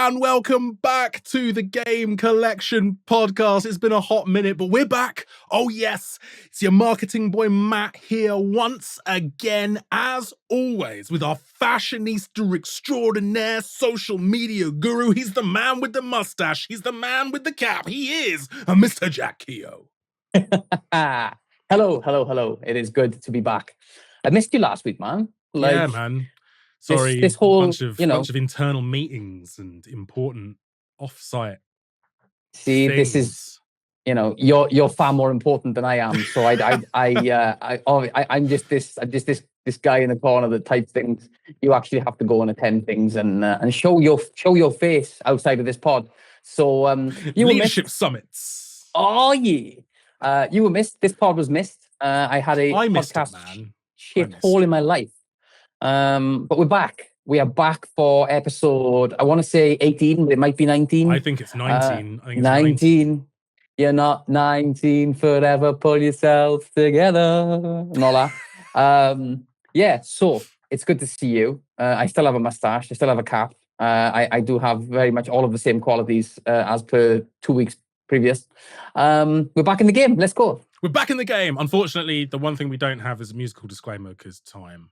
and welcome back to the Game Collection Podcast. It's been a hot minute, but we're back. Oh yes, it's your marketing boy Matt here once again, as always, with our fashionista extraordinaire, social media guru. He's the man with the mustache. He's the man with the cap. He is Mr. Jack Keogh. Hello. It is good to be back. I missed you last week, man. Yeah, man. Sorry, this whole bunch of internal meetings and important off-site. See, things. This is, you're far more important than I am. So I'm just this guy in the corner that types things. You actually have to go and attend things and show your face outside of this pod. So you leadership summits. Oh yeah, you were missed. This pod was missed. I had a podcast shithole in my life. But we're back. We are back for episode, I want to say 18, but it might be 19. I think it's 19. I think it's 19. You're not 19 forever. Pull yourself together. And all that. So it's good to see you. I still have a mustache. I still have a cap. I do have very much all of the same qualities as per 2 weeks previous. We're back in the game. Let's go. We're back in the game. Unfortunately, the one thing we don't have is a musical disclaimer because time.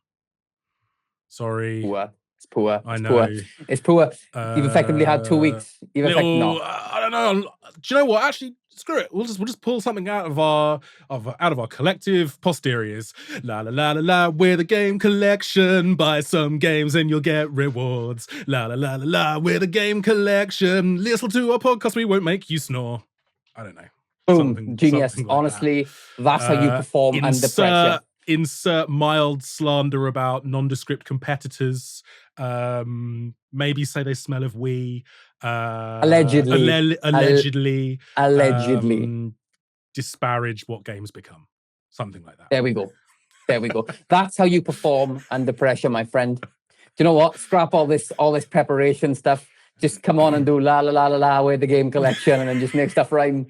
Sorry. It's poor. I know. It's poor. You've effectively had 2 weeks. I don't know. Do you know what? Actually, screw it. We'll just pull something out of our collective posteriors. La la la la la. We're the Game Collection. Buy some games and you'll get rewards. La la la la la. We're the Game Collection. Listen to our podcast. We won't make you snore. I don't know. Boom. Genius. Something like honestly, that's how you perform under pressure. Insert mild slander about nondescript competitors. Maybe say they smell of wee. Allegedly. Allegedly. Disparage what games become. Something like that. There we go. That's how you perform under pressure, my friend. Do you know what? Scrap all this preparation stuff. Just come on and do la la la la la with the Game Collection and then just make stuff rhyme.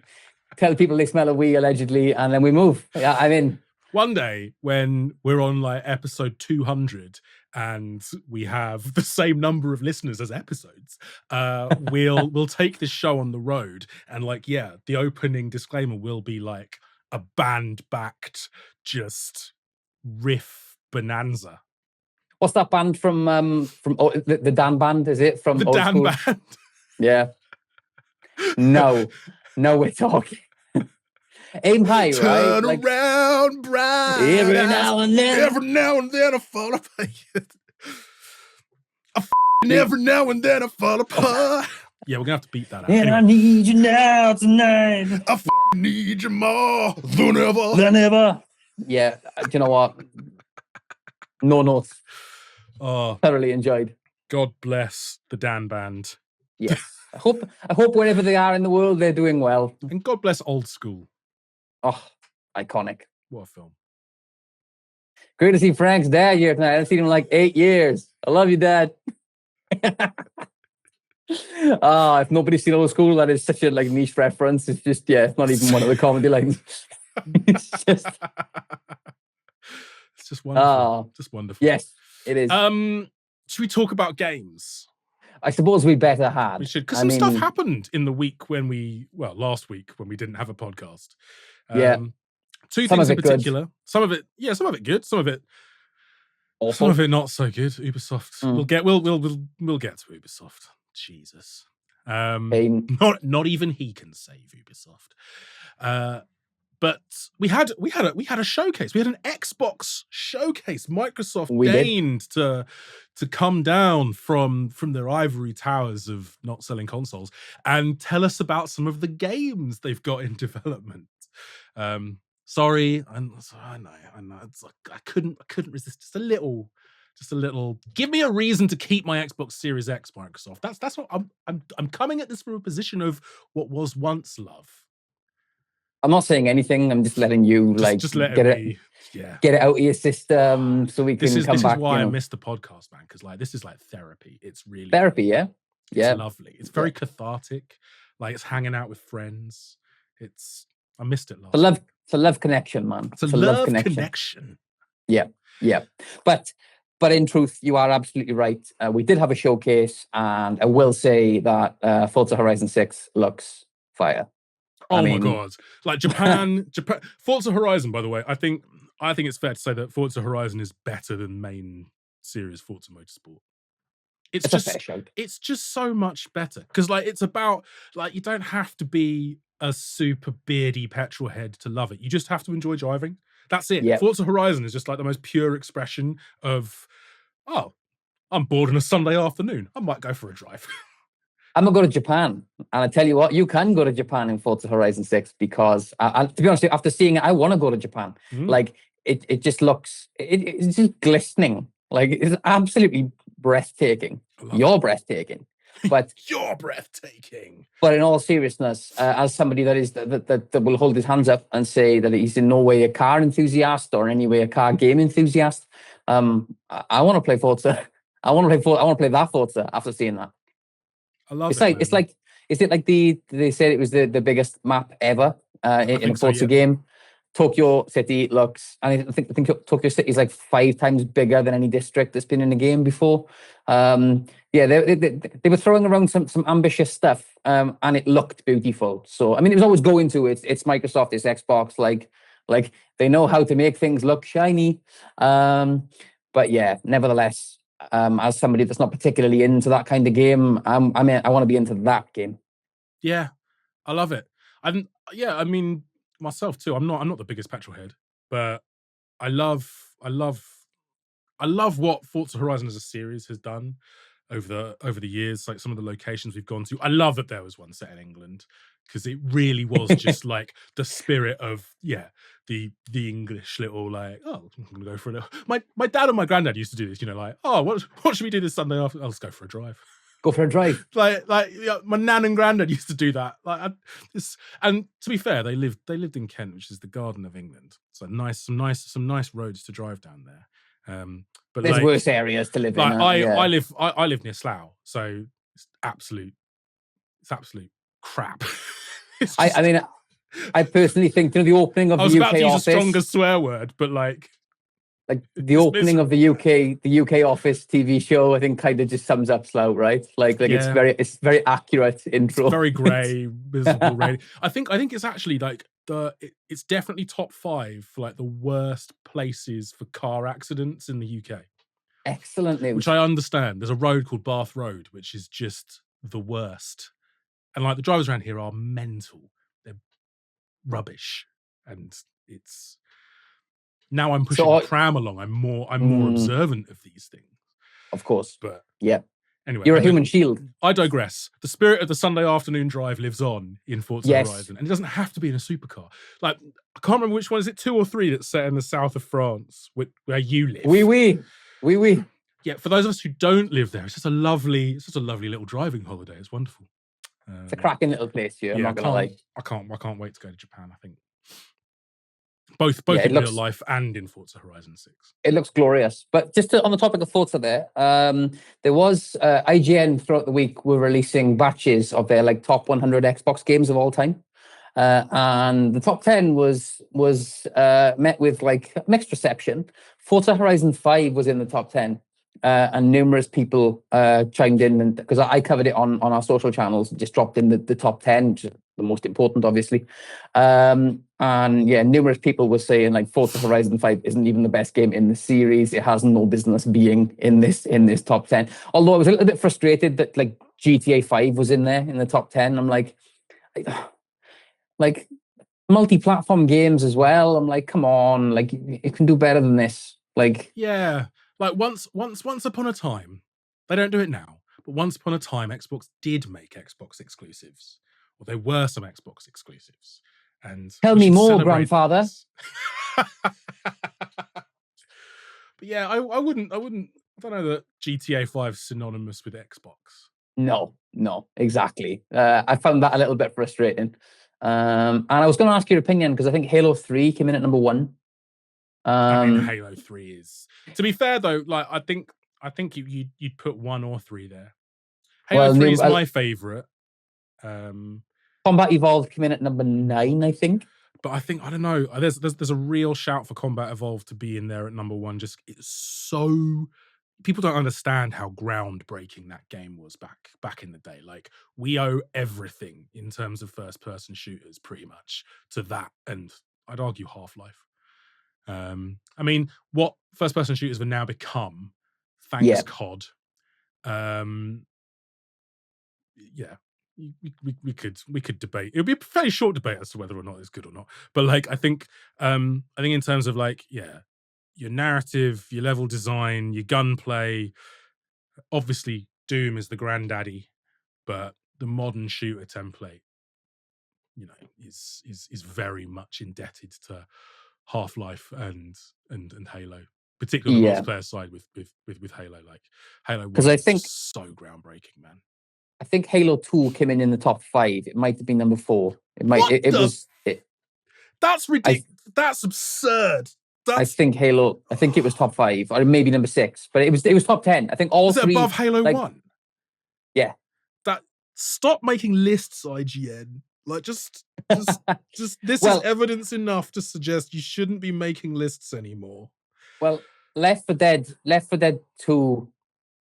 Tell people they smell a wee allegedly and then we move. Yeah, I'm in. One day when we're on like episode 200 and we have the same number of listeners as episodes, we'll take this show on the road and the opening disclaimer will be like a band-backed just riff bonanza. What's that band from the Dan Band? Is it from the old Dan school? Band? Yeah. No, we're talking. Aim high, Turn right? around, bright. Every now and then I fall apart. Every now and then I fall apart. Yeah, we're gonna have to beat that out. And anyway. I need you now tonight. I need you more than ever. Yeah, do you know what? No notes. Oh, thoroughly enjoyed. God bless the Dan Band. Yes, I hope wherever they are in the world they're doing well. And God bless Old School. Oh, iconic. What a film. Great to see Frank's dad here tonight. I haven't seen him in like 8 years. I love you, Dad. If nobody's seen Old School, that is such a niche reference. It's just, it's not even one of the comedy lines. It's just wonderful. Just wonderful. Yes, it is. Should we talk about games? I suppose we better have. We should, because some stuff happened in the week last week when we didn't have a podcast. Two things in particular. Good. Some of it good. Some of it awful. Some of it not so good. Ubisoft. We'll get to Ubisoft. Jesus. Not even he can save Ubisoft. But we had a showcase. We had an Xbox showcase. Microsoft deigned to come down from their ivory towers of not selling consoles and tell us about some of the games they've got in development. Sorry, I know. It's like I couldn't resist. Just a little. Give me a reason to keep my Xbox Series X, Microsoft. That's what I'm coming at this from a position of what was once love. I'm not saying anything. I'm just letting you get it out of your system so we can come back. This is why I missed the podcast, man, because this is like therapy. It's really therapy, yeah. It's lovely. It's very cathartic. It's hanging out with friends. I missed it last. It's a love connection, man. It's a love connection. Yeah. But But in truth, you are absolutely right. We did have a showcase, and I will say that Forza Horizon 6 looks fire. Oh my God. Like Japan, Forza Horizon, by the way, I think it's fair to say that Forza Horizon is better than main series Forza Motorsport. It's just so much better. Because like it's about like you don't have to be a super beardy petrol head to love it. You just have to enjoy driving. That's it. Yep. Forza Horizon is just like the most pure expression of, oh, I'm bored on a Sunday afternoon. I might go for a drive. I'm going to go to Japan. And I tell you what, you can go to Japan in Forza Horizon 6 because, to be honest, after seeing it, I want to go to Japan. Like, it just looks, it's just glistening. Like, it's absolutely breathtaking. You're breathtaking. But you're breathtaking. But in all seriousness, as somebody that will hold his hands up and say that he's in no way a car enthusiast or in any way a car game enthusiast, I want to play Forza. I want to play that Forza after seeing that. I love it. Is it like they said it was the biggest map ever in a Forza game? Tokyo City looks, and I think Tokyo City is like 5 times bigger than any district that's been in a game before. They were throwing around some ambitious stuff, and it looked beautiful. So I mean, it was always going to. It's Microsoft, it's Xbox. Like they know how to make things look shiny. But yeah, nevertheless, as somebody that's not particularly into that kind of game, I want to be into that game. Yeah, I love it. I mean, myself too. I'm not the biggest petrol head, but I love what Forza Horizon as a series has done over the years. Like some of the locations we've gone to. I love that there was one set in England because it really was just like the spirit of the English little like, oh, I'm gonna go for a little. My dad and my granddad used to do this, like, oh, what should we do this Sunday after? Let's go for a drive. Go for a drive. like my nan and granddad used to do that. And to be fair, they lived in Kent, which is the Garden of England. So some nice roads to drive down there. But there's worse areas to live in. I live near Slough, so it's absolute crap. I personally think the opening of the UK office. I was about to use a stronger swear word, but like the opening of the UK office TV show, I think kind of just sums up Slough, right? It's very accurate intro. It's very grey, miserable rain. I think it's actually like it's definitely top 5 for like the worst places for car accidents in the UK. Excellent news. Which I understand. There's a road called Bath Road, which is just the worst. And like the drivers around here are mental. They're rubbish. And it's now I'm pushing the pram along. I'm more observant of these things. Of course. But yeah. Anyway, you're a human shield. I digress. The spirit of the Sunday afternoon drive lives on in Forza Horizon, and it doesn't have to be in a supercar. Like I can't remember which one is it, 2 or 3 that's set in the south of France, where you live. Oui. Yeah, for those of us who don't live there, it's just a lovely little driving holiday. It's wonderful. It's a cracking little place here. I'm not gonna lie. I can't wait to go to Japan. I think both in real life and in Forza Horizon 6. It looks glorious. But just on the topic of Forza there was IGN throughout the week were releasing batches of their like top 100 Xbox games of all time. And the top 10 was met with like mixed reception. Forza Horizon 5 was in the top 10. And numerous people chimed in, because I covered it on our social channels, just dropped in the top 10, which is the most important, obviously. And yeah, numerous people were saying like Forza Horizon 5 isn't even the best game in the series. It has no business being in this top 10. Although I was a little bit frustrated that like GTA 5 was in there in the top 10. I'm like multi-platform games as well. I'm like, come on, like it can do better than this. Like yeah. Like once upon a time, they don't do it now, but once upon a time, Xbox did make Xbox exclusives. Well, there were some Xbox exclusives. And tell me more, grandfather. But yeah, I don't know that GTA 5 is synonymous with Xbox. No, exactly. I found that a little bit frustrating. And I was going to ask your opinion because I think Halo 3 came in at number 1. I mean, Halo 3 is. To be fair though, like I think you'd put 1 or 3 there. Halo 3 is my favorite. Combat Evolved came in at number 9, I think. But I don't know. There's a real shout for Combat Evolved to be in there at number 1. Just it's so people don't understand how groundbreaking that game was back in the day. Like, we owe everything in terms of first-person shooters pretty much to that, and I'd argue Half-Life. I mean, what first-person shooters have now become, thanks COD. Yeah, we could debate. It would be a fairly short debate as to whether or not it's good or not. But like, I think in terms of like, yeah, your narrative, your level design, your gunplay. Obviously, Doom is the granddaddy, but the modern shooter template, is very much indebted to Half-Life and Halo, particularly on the multiplayer side with Halo. Like, Halo was so groundbreaking, man. I think Halo 2 came in the top 5. It might have been number 4. It might. It was. That's ridiculous. That's absurd. I think it was top 5 or maybe number 6, but it was top 10. I think all was three. It above Halo 1? Yeah. Stop making lists, IGN. Like, just this is evidence enough to suggest you shouldn't be making lists anymore. Well, Left 4 Dead 2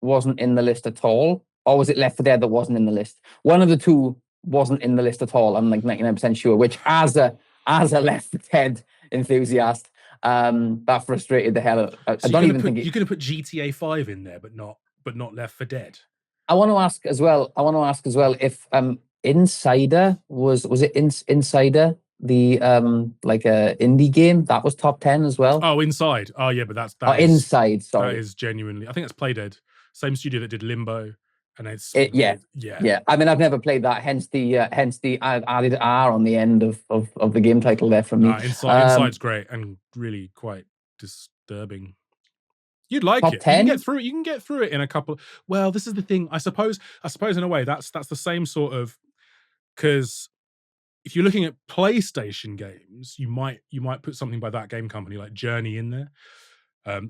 wasn't in the list at all. Or was it Left 4 Dead that wasn't in the list? One of the two wasn't in the list at all. I'm like 99% sure, which as a Left 4 Dead enthusiast, that frustrated the hell out. I don't even think you're going to put GTA 5 in there, but not Left 4 Dead. I want to ask as well if Insider was it Insider, the like a indie game that was top 10 as well. Oh, Inside. Oh yeah, but that is Inside. Sorry, that is genuinely. I think it's Playdead, same studio that did Limbo, and it's yeah. I mean, I've never played that. Hence the I added R on the end of the game title there for me. Inside's great and really quite disturbing. You'd like it. 10? You can get through it in a couple. Well, this is the thing. I suppose in a way that's the same sort of, because if you're looking at PlayStation games, you might put something by that game company like Journey in there.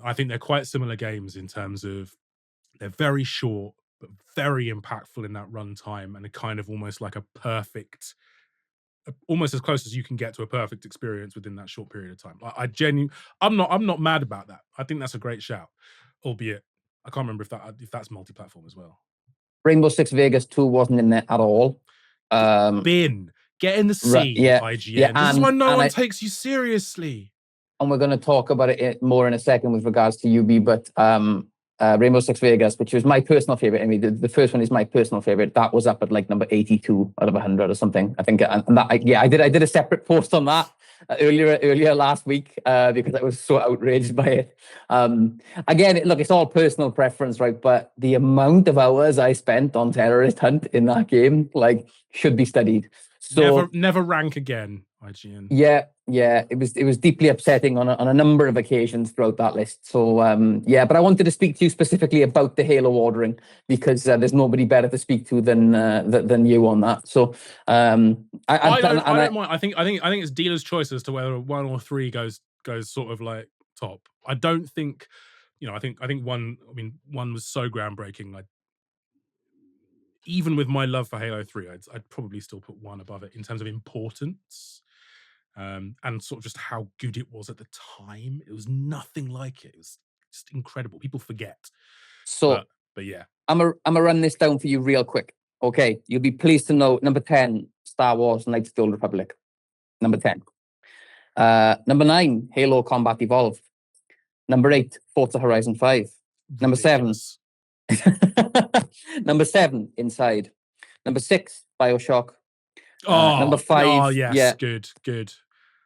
I think they're quite similar games in terms of they're very short but very impactful in that runtime, and a kind of almost like a perfect, almost as close as you can get to a perfect experience within that short period of time. I'm not mad about that. I think that's a great shout, albeit I can't remember if that's multi-platform as well. Rainbow Six Vegas 2 wasn't in there at all. Get in the scene, IGN. Yeah, this is why no one takes you seriously. And we're going to talk about it more in a second with regards to UB, but Rainbow Six Vegas, which was my personal favorite. I mean, the first one is my personal favorite. That was up at like number 82 out of 100 or something. I think, and that, I did a separate post on that earlier last week because I was so outraged by it. Again, look, it's all personal preference, right? But the amount of hours I spent on Terrorist Hunt in that game, like, should be studied. So never rank again, IGN. Yeah, it was deeply upsetting on a number of occasions throughout that list. So but I wanted to speak to you specifically about the Halo ordering because there's nobody better to speak to than you on that. So I don't mind. I think it's dealer's choice as to whether 1 or 3 goes sort of like top. I don't think, I think one was so groundbreaking. Even with my love for Halo 3, I'd probably still put 1 above it in terms of importance. And sort of just how good it was at the time. It was nothing like it. It was just incredible. People forget. So, but yeah, I'm gonna run this down for you real quick. Okay, you'll be pleased to know number 10, Star Wars: Knights of the Old Republic. Number 10. Number 9, Halo Combat Evolved. Number 8, Forza Horizon 5. Number 7. Number 7, Inside. Number 6, BioShock. Number 5. Oh yes, yeah. Good.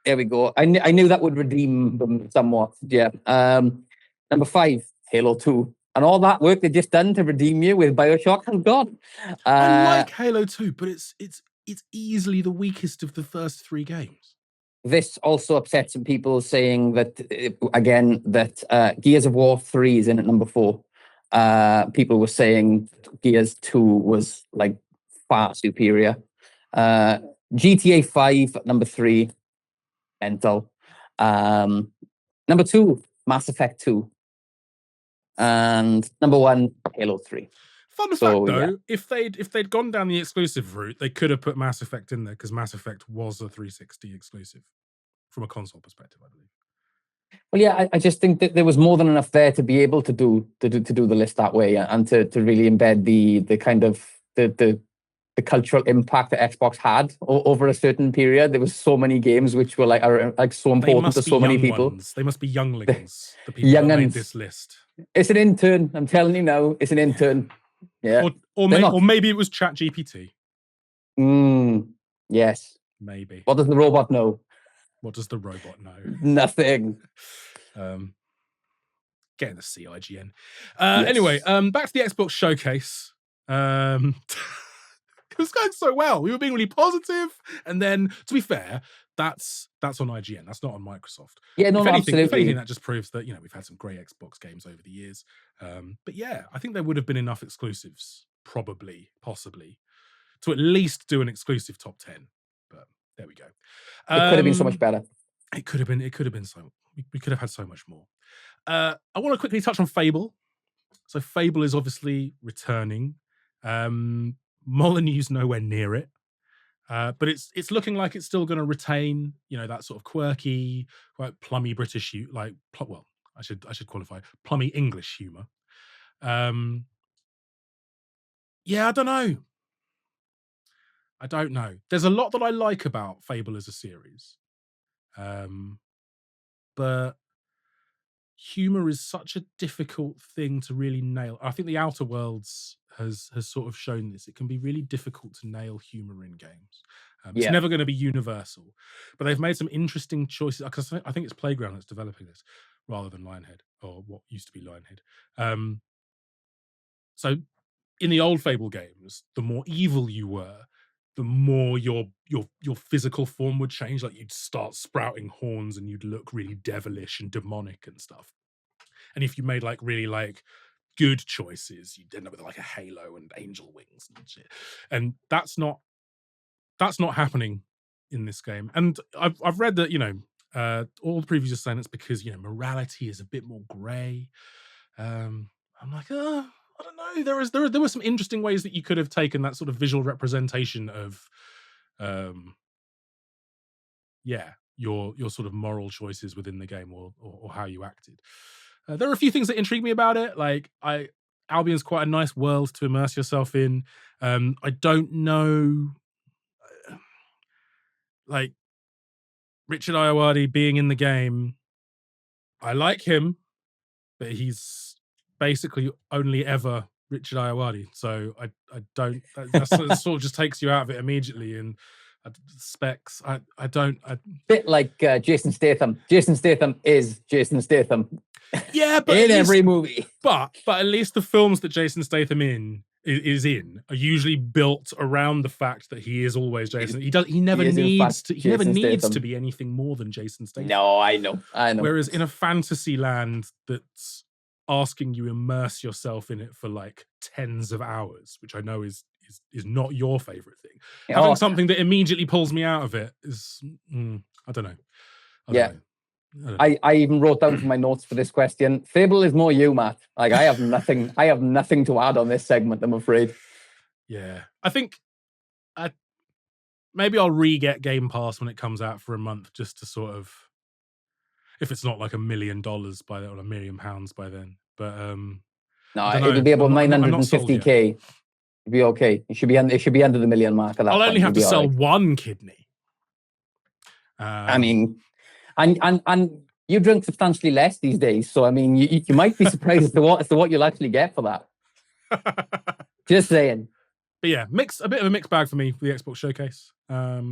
There we go. I knew that would redeem them somewhat. Yeah. Number 5, Halo 2. And all that work they just done to redeem you with BioShock has gone. I like Halo 2, but it's easily the weakest of the first 3 games. This also upset some people saying that, again, that Gears of War 3 is in at number 4. People were saying Gears 2 was like far superior. GTA 5 at number 3, mental. Number 2, Mass Effect 2. And number 1, Halo 3. Fun fact though, if they'd gone down the exclusive route, they could have put Mass Effect in there because Mass Effect was a 360 exclusive from a console perspective, I believe. Well, yeah, I just think that there was more than enough there to be able to do the list that way, and to really embed the kind of the cultural impact that Xbox had over a certain period. There was so many games which were like so important to so many people. Ones. They must be younglings. The people that made this list. It's an intern. I'm telling you now, it's an intern. Yeah, or maybe it was ChatGPT. Yes. Maybe. What does the robot know? What does the robot know? Nothing. Getting the CIGN. Yes. Anyway, back to the Xbox showcase. It was going so well. We were being really positive, and then, to be fair, that's on IGN. That's not on Microsoft. Yeah, no, absolutely. If anything, that just proves that we've had some great Xbox games over the years. But yeah, I think there would have been enough exclusives, possibly, to at least do an exclusive top 10. But there we go. It could have been so much better. It could have been so. We could have had so much more. I want to quickly touch on Fable. So Fable is obviously returning. Molyneux's nowhere near it, but it's looking like it's still going to retain, that sort of quirky, quite plummy British, I should qualify, plummy English humor. Yeah, I don't know. There's a lot that I like about Fable as a series, but humor is such a difficult thing to really nail. I think the Outer Worlds has sort of shown this. It can be really difficult to nail humor in games. It's never going to be universal, but they've made some interesting choices. Because I think it's Playground that's developing this rather than Lionhead, or what used to be Lionhead. So in the old Fable games, the more evil you were, the more your physical form would change. Like, you'd start sprouting horns and you'd look really devilish and demonic and stuff. And if you made really good choices, you'd end up with like a halo and angel wings and shit. And that's not happening in this game. And I've read that all the previews are saying it's because morality is a bit more grey. I'm like, I don't know. There were some interesting ways that you could have taken that sort of visual representation of, your sort of moral choices within the game, or how you acted. There are a few things that intrigue me about it. Like, Albion's quite a nice world to immerse yourself in. I don't know, like, Richard Ayoade being in the game. I like him, but he's basically only ever Richard Ayoade. So I don't. That sort of just takes you out of it immediately. And specs, I don't. Bit like Jason Statham. Jason Statham is Jason Statham. Yeah, but in every movie. But at least the films that Jason Statham is in are usually built around the fact that he is always Jason. He never needs to be anything more than Jason Statham. No, I know. Whereas in a fantasy land that's asking you immerse yourself in it for like tens of hours, which I know is not your favorite thing. Having something that immediately pulls me out of it is, I don't know. I don't know. I even wrote down from my notes for this question, Fable is more you, Matt. Like, I have nothing to add on this segment, I'm afraid. Yeah. I think maybe I'll re-get Game Pass when it comes out for a month, just to sort of, if it's not like $1 million by then, or £1 million by then. But no, it'll be about 950k. It'll be okay. It should be under the million mark at that I'll point. only have to sell one kidney. I mean, and you drink substantially less these days, so I mean, you might be surprised as to what you'll actually get for that. Just saying. But yeah, a bit of a mixed bag for me for the Xbox showcase. But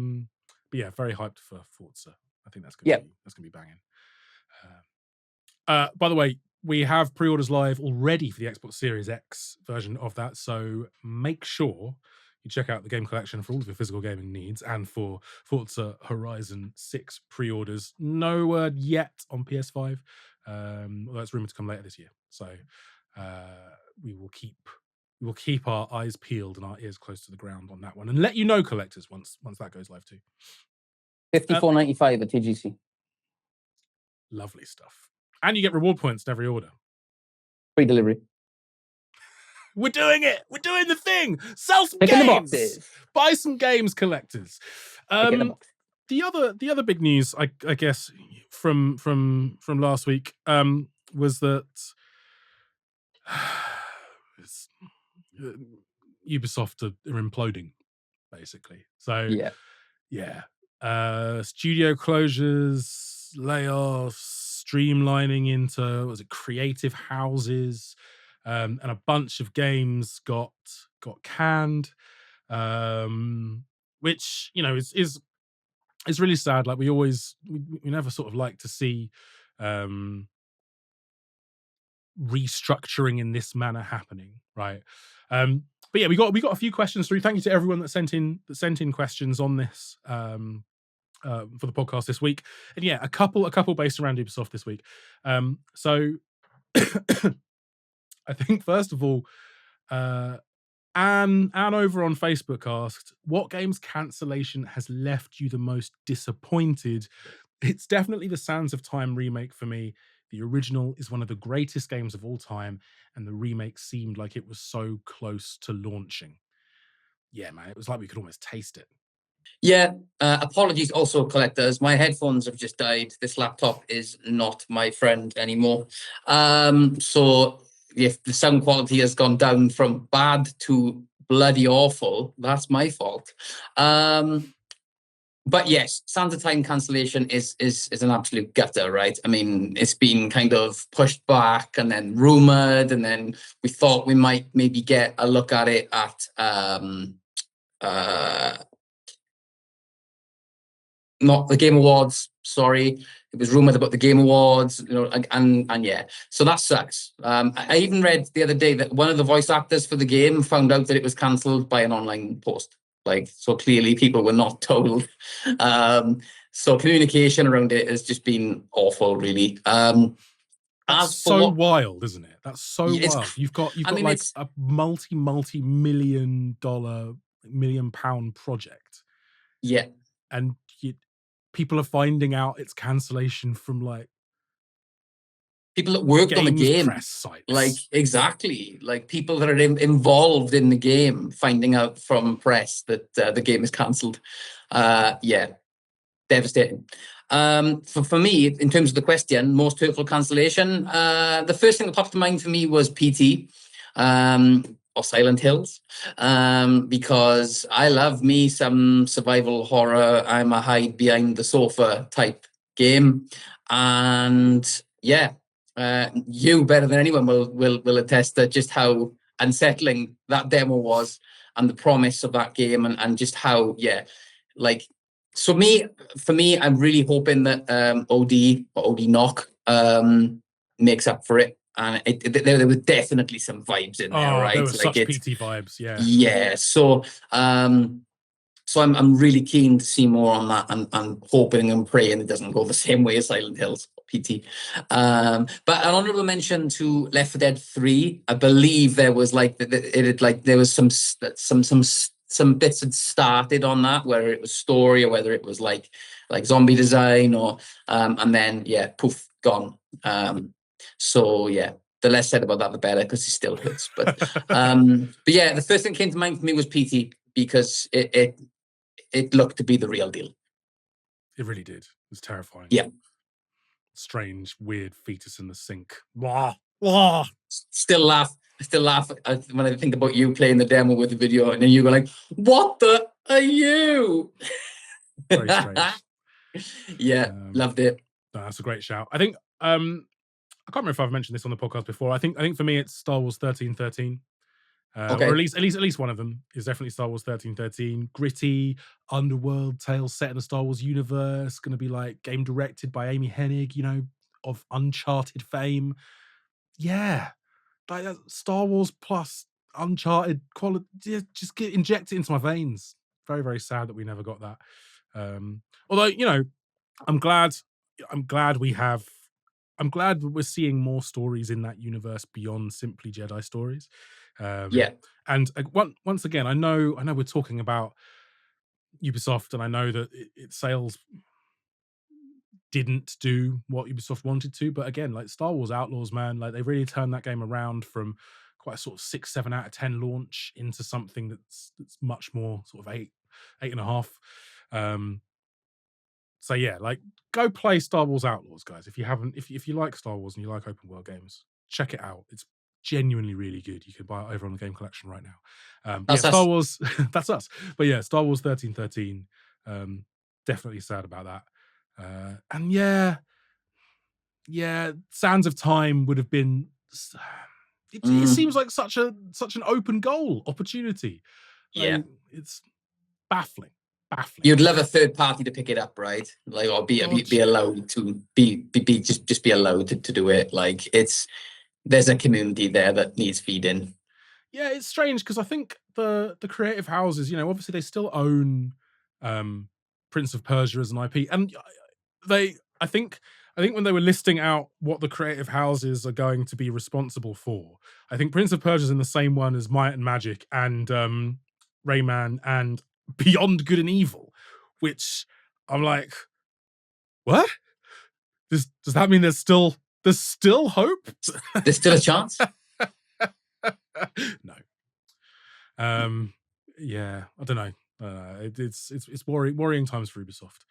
yeah, very hyped for Forza. I think that's gonna be banging. By the way, we have pre-orders live already for the Xbox Series X version of that, so make sure you check out the game collection for all of your physical gaming needs, and for Forza Horizon 6 pre-orders. No word yet on PS5, although it's rumored to come later this year. So we will keep our eyes peeled and our ears close to the ground on that one, and let you know, collectors, once that goes live too. $54.95 at TGC. Lovely stuff. And you get reward points in every order. Free delivery. We're doing it. We're doing the thing. Sell some games. Buy some games, collectors. the other big news, I guess, from last week, was that Ubisoft are imploding, basically. So yeah, studio closures, layoffs, streamlining into creative houses, and a bunch of games got canned, which is really sad. Like we never sort of like to see restructuring in this manner happening, right? But yeah, we got a few questions through. Thank you to everyone that sent in questions on this for the podcast this week. And yeah, a couple based around Ubisoft this week. So I think first of all, Anne over on Facebook asked, what game's cancellation has left you the most disappointed? It's definitely the Sands of Time remake for me. The original is one of the greatest games of all time, and the remake seemed like it was so close to launching. Yeah, man, it was like we could almost taste it. Yeah, apologies also, collectors. My headphones have just died. This laptop is not my friend anymore. So if the sound quality has gone down from bad to bloody awful, that's my fault. But yes, Sands of Time cancellation is an absolute gutter, right? I mean, it's been kind of pushed back and then rumored, and then we thought we might maybe get a look at it at not the Game Awards, sorry. It was rumored about the Game Awards, and yeah. So that sucks. I even read the other day that one of the voice actors for the game found out that it was cancelled by an online post. So clearly people were not told. So communication around it has just been awful, really. That's so wild, isn't it? That's so wild. You've got like a multi-million dollar, £1 million project. Yeah. And people are finding out it's cancellation from like people that worked on the game, press sites. Exactly, like people that are involved in the game finding out from press that the game is cancelled. Yeah, devastating. For me, in terms of the question, most hurtful cancellation, the first thing that popped to mind for me was PT. Or Silent Hills, because I love me some survival horror, I'm a hide behind the sofa type game. And yeah, you better than anyone will attest to just how unsettling that demo was, and the promise of that game, and just how, so for me, I'm really hoping that OD or OD Knock makes up for it. And there were definitely some vibes in there, right? There were such PT vibes, yeah. Yeah. So I'm really keen to see more on that, and hoping and praying it doesn't go the same way as Silent Hills PT. But an honorable mention to Left 4 Dead 3. I believe there was there was some bits had started on that, whether it was story or whether it was like zombie design, or and then poof, gone. So yeah, the less said about that, the better, because it still hurts. But yeah, the first thing that came to mind for me was PT, because it looked to be the real deal. It really did. It was terrifying. Yeah. Strange, weird fetus in the sink. Blah, blah. Still laugh when I think about you playing the demo with the video, and then you go like, "What the are you?" Very strange. Yeah, loved it. No, that's a great shout. I think I can't remember if I've mentioned this on the podcast before. I think for me it's Star Wars 1313. Okay. Or at least one of them is definitely Star Wars 1313. Gritty underworld tale set in the Star Wars universe, going to be like game directed by Amy Hennig, of Uncharted fame. Yeah, like Star Wars plus Uncharted quality. Just inject it into my veins. Very, very sad that we never got that. Although I'm glad we're seeing more stories in that universe beyond simply Jedi stories. And once again, I know we're talking about Ubisoft, and I know that its sales didn't do what Ubisoft wanted to, but again, like Star Wars Outlaws, man, like they really turned that game around from quite a sort of 6-7 out of 10 launch into something that's much more sort of 8.5. So yeah, like go play Star Wars Outlaws, guys. If you haven't, if you like Star Wars and you like open world games, check it out. It's genuinely really good. You can buy it over on the Game Collection right now. But yeah, Star Wars, that's us. But yeah, Star Wars 1313. Definitely sad about that. And yeah, Sands of Time would have been. It seems like such an open goal opportunity. Like, it's baffling. You'd love a third party to pick it up, right? Like, or be allowed to be allowed to do it. Like, there's a community there that needs feeding. Yeah, it's strange because I think the creative houses, obviously they still own Prince of Persia as an IP, and I think when they were listing out what the creative houses are going to be responsible for, I think Prince of Persia is in the same one as Might and Magic and Rayman and Beyond Good and Evil, which I'm like, what? Does that mean there's still hope? There's still a chance? No. Yeah, I don't know. It's worrying times for Ubisoft.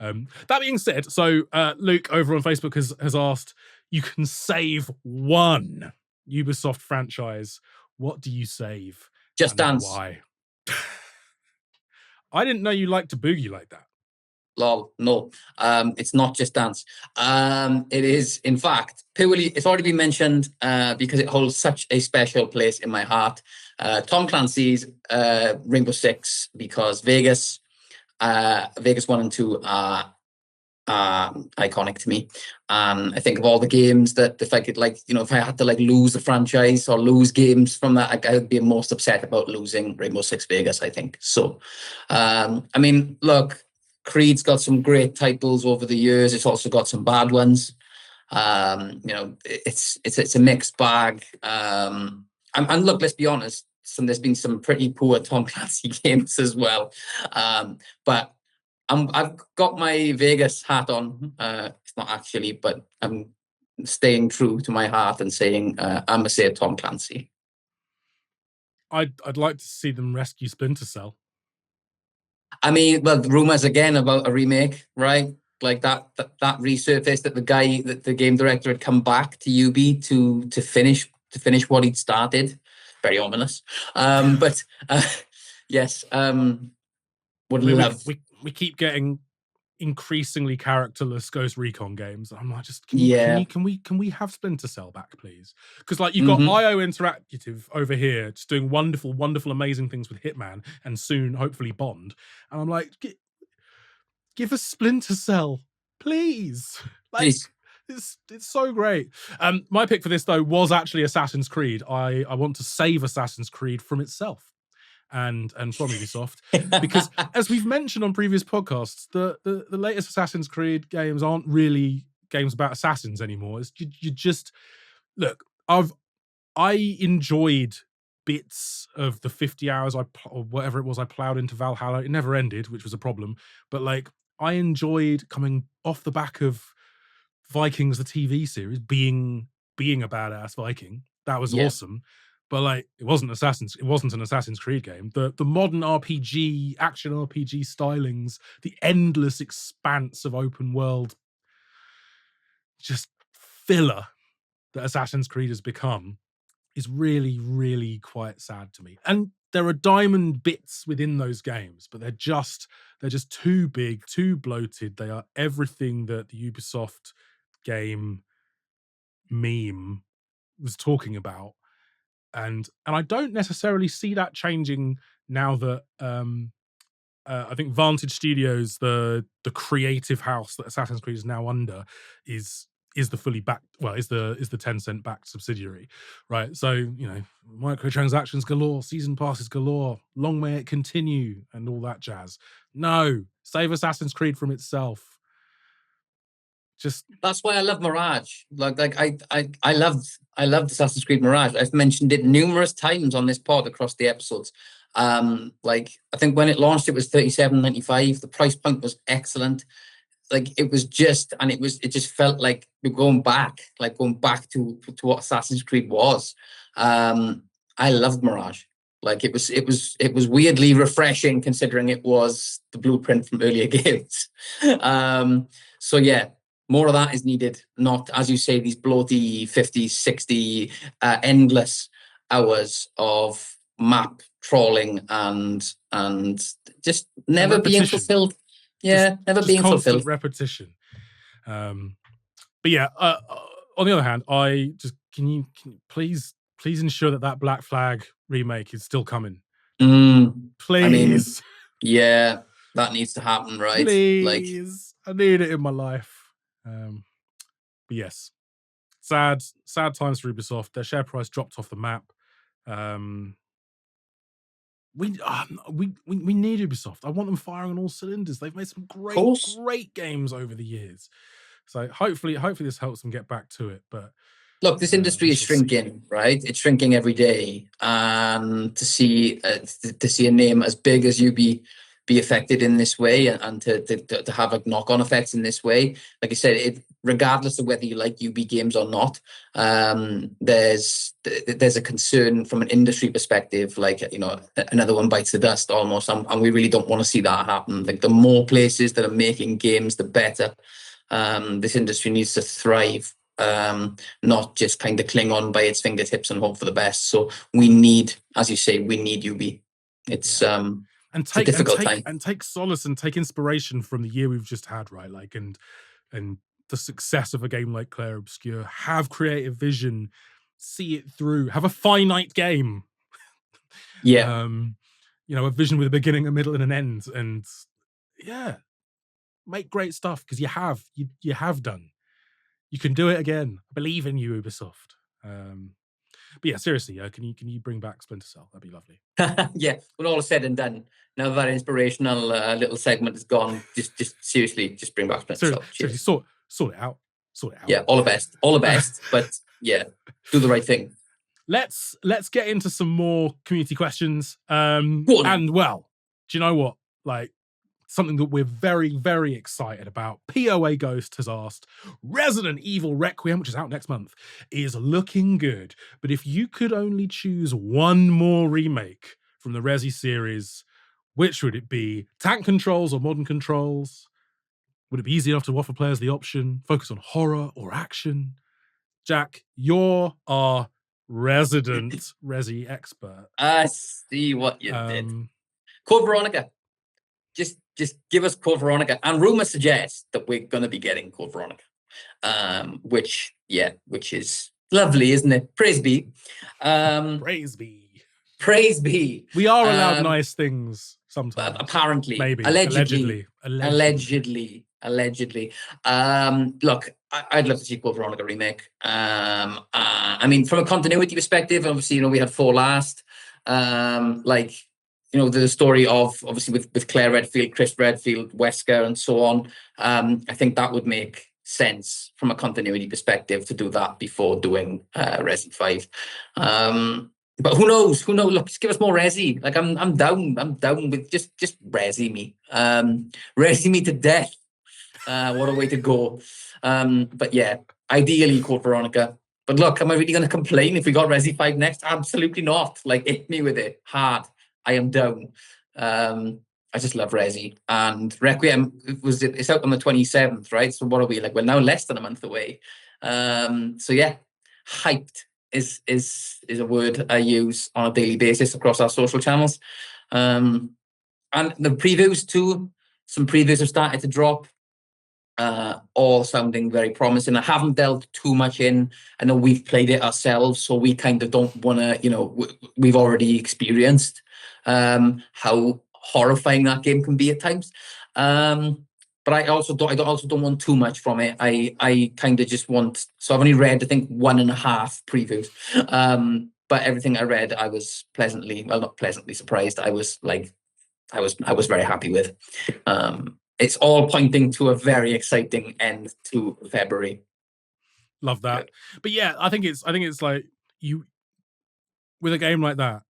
That being said, so Luke over on Facebook has asked, you can save one Ubisoft franchise. What do you save? Just Dance. Why? I didn't know you liked to boogie like that. Lol, no. It's not Just Dance. It is, in fact, purely, it's already been mentioned because it holds such a special place in my heart. Tom Clancy's Rainbow Six, because Vegas 1 and 2 are iconic to me. And I think of all the games that if I could, if I had to lose the franchise or lose games from that, I would be most upset about losing Rainbow Six Vegas, I think. So, I mean, look, Creed's got some great titles over the years. It's also got some bad ones. It's a mixed bag. And look, let's be honest, there's been some pretty poor Tom Clancy games as well. But I've got my Vegas hat on. It's not actually, but I'm staying true to my heart and saying I'm gonna say Tom Clancy. I'd like to see them rescue Splinter Cell. I mean, well, rumors again about a remake, right? Like that resurfaced that the game director had come back to UB to finish what he'd started. Very ominous. But yes, would love. We keep getting increasingly characterless Ghost Recon games. I'm like, can we have Splinter Cell back, please? Because you've got IO Interactive over here just doing wonderful, amazing things with Hitman and soon hopefully Bond, and I'm like, give us Splinter Cell, please. Please. It's so great. My pick for this though was actually Assassin's Creed. I want to save Assassin's Creed from itself. And from Ubisoft, because as we've mentioned on previous podcasts, the latest Assassin's Creed games aren't really games about assassins anymore. It's you just look. I enjoyed bits of the 50 hours or whatever it was I plowed into Valhalla. It never ended, which was a problem. But I enjoyed coming off the back of Vikings, the TV series, being a badass Viking. That was awesome. But it wasn't an Assassin's Creed game. The modern RPG, action RPG stylings, the endless expanse of open world, just filler that Assassin's Creed has become is really, really quite sad to me. And there are diamond bits within those games, but they're just too big, too bloated. They are everything that the Ubisoft game meme was talking about. And I don't necessarily see that changing now that I think Vantage Studios, the creative house that Assassin's Creed is now under, is the fully backed, is the Tencent backed subsidiary, right? So microtransactions galore, season passes galore, long may it continue, and all that jazz. No, save Assassin's Creed from itself. That's why I love Mirage. I loved Assassin's Creed Mirage. I've mentioned it numerous times on this pod across the episodes. I think when it launched, it was $37.95. The price point was excellent. It just felt like we're going back to what Assassin's Creed was. I loved Mirage. Like it was weirdly refreshing considering it was the blueprint from earlier games. So yeah, more of that is needed. Not, as you say, these bloaty 50, 60 endless hours of map trawling and just never being fulfilled. Yeah, never being fulfilled. Repetition. But yeah, on the other hand, I just can you please ensure that Black Flag remake is still coming. Please. I mean, yeah, that needs to happen, right? Please, I need it in my life. But yes, sad times for Ubisoft. Their share price dropped off the map. We need Ubisoft. I want them firing on all cylinders. They've made some great games over the years. So hopefully this helps them get back to it. But look, this industry is shrinking, right? It's shrinking every day, and to see a name as big as Ubi be affected in this way, and to have a knock-on effects in this way, like I said, regardless of whether you like Ubi games or not, there's a concern from an industry perspective, like, you know, another one bites the dust almost, and we really don't want to see that happen. Like, the more places that are making games, the better. This industry needs to thrive, not just kind of cling on by its fingertips and hope for the best. So we need, as you say, we need Ubi. It's it's a difficult time. And take solace and take inspiration from the year we've just had, right? Like, and the success of a game like Clair Obscur. Have creative vision, see it through, have a finite game. Yeah. You know, a vision with a beginning, a middle, and an end. And yeah, make great stuff, because you have done. You can do it again. I believe in you, Ubisoft. But yeah, seriously, can you bring back Splinter Cell? That'd be lovely. Yeah, when all is said and done, now that inspirational little segment is gone, just seriously, just bring back Splinter Cell. Seriously, sort it out. Yeah, all the best. But yeah, do the right thing. Let's get into some more community questions. And well, do you know what? Like, something that we're very, very excited about. POA Ghost has asked, Resident Evil Requiem, which is out next month, is looking good. But if you could only choose one more remake from the Resi series, which would it be? Tank controls or modern controls? Would it be easy enough to offer players the option? Focus on horror or action? Jack, you're our resident Resi expert. I see what you did. Code Veronica. Just give us Code Veronica. And rumors suggest that we're going to be getting Code Veronica, which is lovely, isn't it? Praise be. Praise be. Praise be. We are allowed nice things sometimes. Apparently. Maybe. Allegedly. Look, I'd love to see Code Veronica remake. I mean, from a continuity perspective, obviously, you know, we had 4 last. Like, you know, the story of, obviously, with Claire Redfield, Chris Redfield, Wesker, and so on. I think that would make sense from a continuity perspective to do that before doing Resi 5. But who knows? Look, just give us more Resi. Like, I'm down with just Resi me. Resi me to death. What a way to go. But yeah, ideally Code Veronica. But look, am I really going to complain if we got Resi 5 next? Absolutely not. Like, hit me with it hard. I am down. I just love Resi. And Requiem, it's out on the 27th, right? So what are we, like, we're now less than a month away. So yeah, hyped is a word I use on a daily basis across our social channels. And the previews too, some previews have started to drop, all sounding very promising. I haven't delved too much in. I know we've played it ourselves, so we kind of don't want to, you know, we've already experienced how horrifying that game can be at times. But I also don't want too much from it. I kind of just want, so I've only read, I think, 1.5 previews. But everything I read, I was not pleasantly surprised. I was very happy with. It's all pointing to a very exciting end to February. Love that. Good. But yeah, I think it's like, you, with a game like that,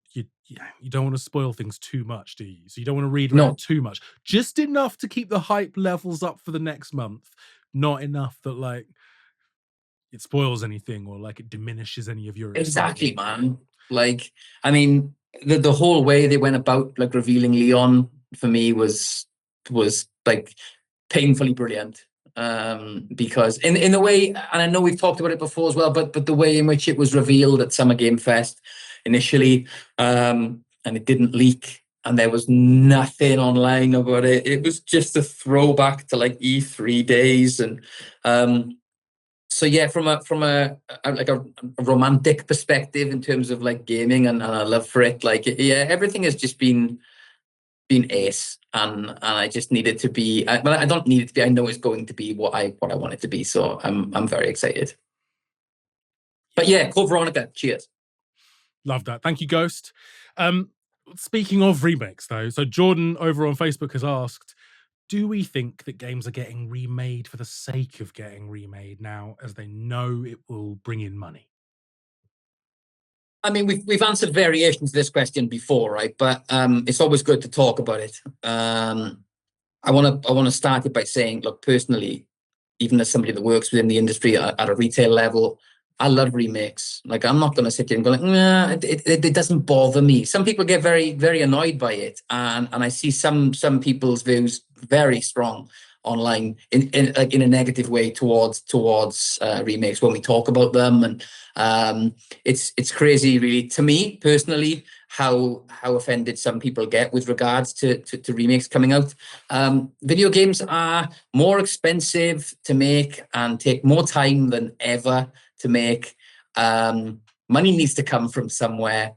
you don't want to spoil things too much, do you? So you don't want to read around too much. Just enough to keep the hype levels up for the next month. Not enough that, like, it spoils anything or, like, it diminishes any of your excitement. Exactly, man. Like, I mean, the whole way they went about like revealing Leon for me was like painfully brilliant. Because in the way, and I know we've talked about it before as well, but the way in which it was revealed at Summer Game Fest initially, and it didn't leak, and there was nothing online about it. It was just a throwback to like E3 days, and so yeah, from a romantic perspective in terms of like gaming and a love for it, like yeah, everything has just been ace, and I just needed to be. Well, I don't need it to be. I know it's going to be what I want it to be. So I'm very excited. But yeah, Code Veronica. Cheers. Love that. Thank you, Ghost. Speaking of remakes, though, so Jordan over on Facebook has asked, do we think that games are getting remade for the sake of getting remade now, as they know it will bring in money? I mean, we've answered variations of this question before, right? But it's always good to talk about it. I want to start it by saying, look, personally, even as somebody that works within the industry at a retail level, I love remakes. Like, I'm not going to sit here and go like, nah, it doesn't bother me. Some people get very, very annoyed by it, and I see some people's views very strong online in a negative way towards remakes when we talk about them, and it's crazy, really, to me personally, how offended some people get with regards to remakes coming out. Video games are more expensive to make and take more time than ever to make. Money needs to come from somewhere.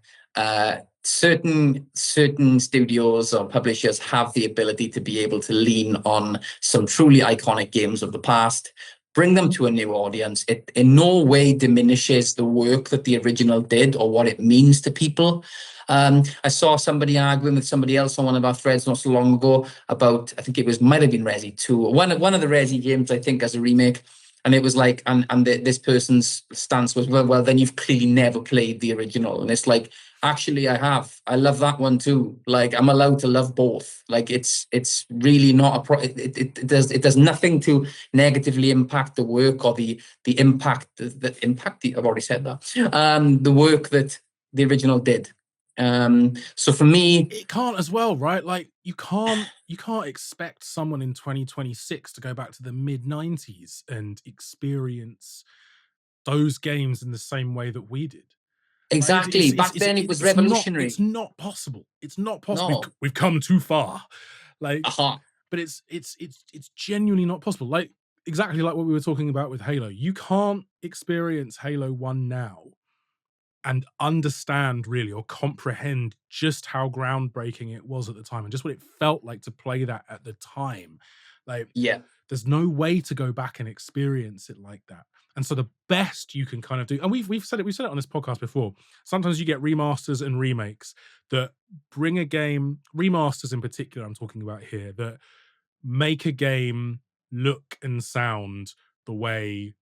Certain studios or publishers have the ability to be able to lean on some truly iconic games of the past, bring them to a new audience. It in no way diminishes the work that the original did or what it means to people. I saw somebody arguing with somebody else on one of our threads not so long ago about, I think it might have been Resi 2, one of the Resi games, I think, as a remake. And it was like, this person's stance was, well, then you've clearly never played the original. And it's like, actually, I have. I love that one too. Like, I'm allowed to love both. Like, it's really not it does nothing to negatively impact the work or the impact. I've already said that. The work that the original did. So for me, it can't as well, right? Like, you can't expect someone in 2026 to go back to the mid-90s and experience those games in the same way that we did. Exactly. Back then it was revolutionary. It's not possible. It's not possible. No. We've come too far. Like, but it's genuinely not possible. Like, exactly like what we were talking about with Halo. You can't experience Halo 1 now and understand really or comprehend just how groundbreaking it was at the time and just what it felt like to play that at the time. Like, yeah, there's no way to go back and experience it like that. And so the best you can kind of do, and we've said it on this podcast before, sometimes you get remasters and remakes that bring a game, remasters in particular I'm talking about here, that make a game look and sound the way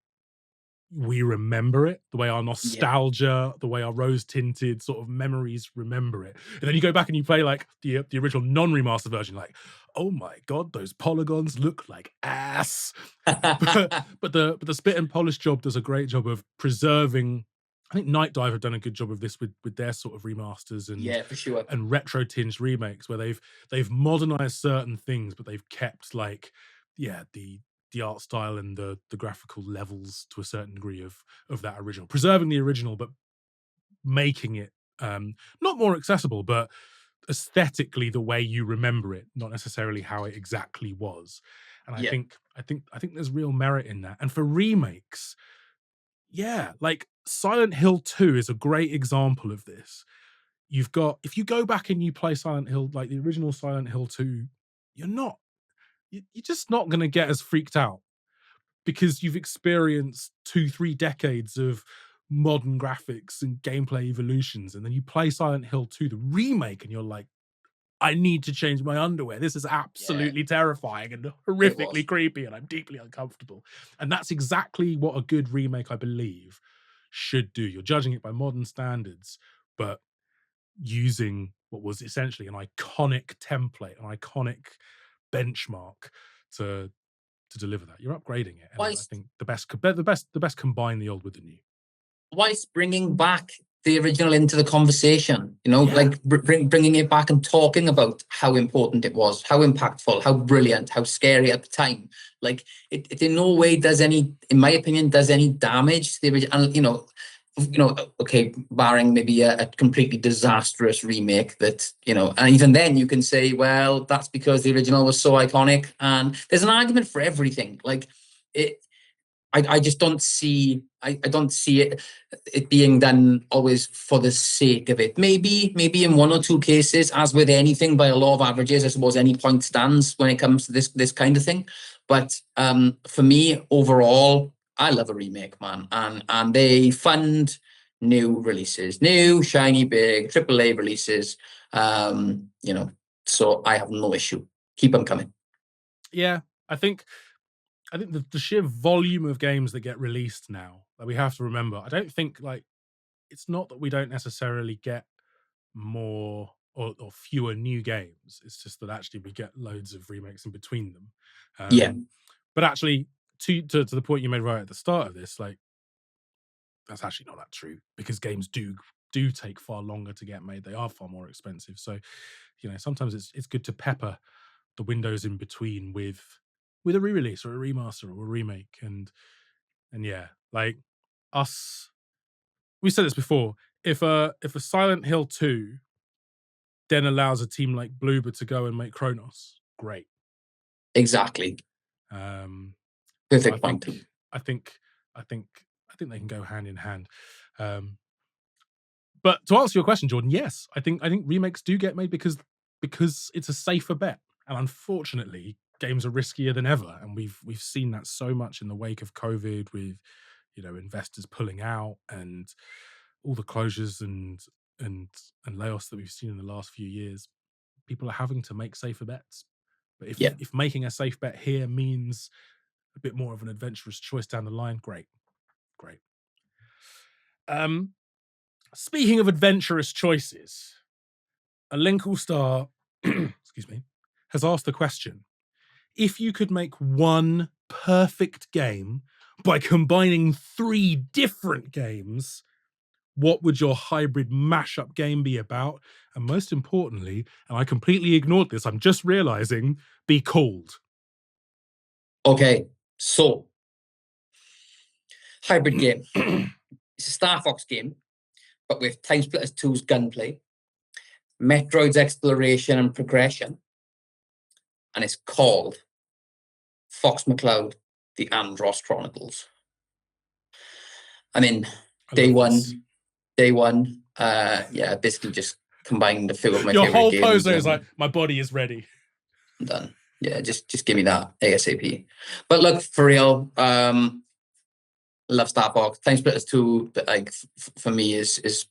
we remember it, the way our nostalgia, the way our rose-tinted sort of memories remember it. And then you go back and you play like the original non-remastered version, like, oh my God, those polygons look like ass. but the spit and polish job does a great job of preserving. I think Night Dive have done a good job of this with their sort of remasters and for sure, and retro tinged remakes where they've modernized certain things, but they've kept like the art style and the graphical levels to a certain degree of that original, preserving the original, but making it not more accessible, but aesthetically the way you remember it, not necessarily how it exactly was. And I think there's real merit in that. And for remakes, like Silent Hill 2 is a great example of this. You've got, if you go back and you play Silent Hill, like the original Silent Hill 2, you're just not going to get as freaked out because you've experienced 2-3 decades of modern graphics and gameplay evolutions. And then you play Silent Hill 2, the remake, and you're like, I need to change my underwear. This is absolutely terrifying and horrifically creepy, and I'm deeply uncomfortable. And that's exactly what a good remake, I believe, should do. You're judging it by modern standards, but using what was essentially an iconic template, an iconic benchmark to deliver that. You're upgrading it. And I think the best combine the old with the new. Whilst bringing back the original into the conversation, like bringing it back and talking about how important it was, how impactful, how brilliant, how scary at the time. Like it in no way does any, in my opinion, does any damage to the original, okay, barring maybe a completely disastrous remake that, and even then you can say, well, that's because the original was so iconic, and there's an argument for everything. Like I just don't see, I don't see it being done always for the sake of it. Maybe in one or two cases, as with anything, by a law of averages, I suppose any point stands when it comes to this kind of thing. But for me, overall, I love a remake, man. And they fund new releases, new, shiny, big, AAA releases. So I have no issue. Keep them coming. Yeah, I think the sheer volume of games that get released now, that we have to remember, I don't think, like, it's not that we don't necessarily get more or fewer new games. It's just that actually we get loads of remakes in between them. But actually, to the point you made right at the start of this, like, that's actually not that true, because games do take far longer to get made. They are far more expensive. So, sometimes it's good to pepper the windows in between with a re-release or a remaster or a remake. And yeah, like us, we said this before, if a Silent Hill 2 then allows a team like Bloober to go and make Chronos, great. Exactly. Perfect point. I think they can go hand in hand. But to answer your question, Jordan, yes, I think remakes do get made because it's a safer bet. And unfortunately, games are riskier than ever, and we've seen that so much in the wake of COVID, with investors pulling out and all the closures and layoffs that we've seen in the last few years. People are having to make safer bets. But if making a safe bet here means a bit more of an adventurous choice down the line, great. Speaking of adventurous choices, a Linkle Star, excuse me, has asked the question: if you could make one perfect game by combining 3 different games, what would your hybrid mashup game be about? And most importantly, and I completely ignored this, I'm just realizing, be called. Okay, so hybrid game. It's a Star Fox game, but with Time Splitters 2's gunplay, Metroid's exploration and progression, and it's called Fox McCloud, The Andros Chronicles. I mean, day one, basically just combining the 2 of my favorite games. Your whole pose is like, my body is ready. I'm done. Yeah, just give me that ASAP. But look, for real, love Star Fox. Time Splitters 2, like, for me, is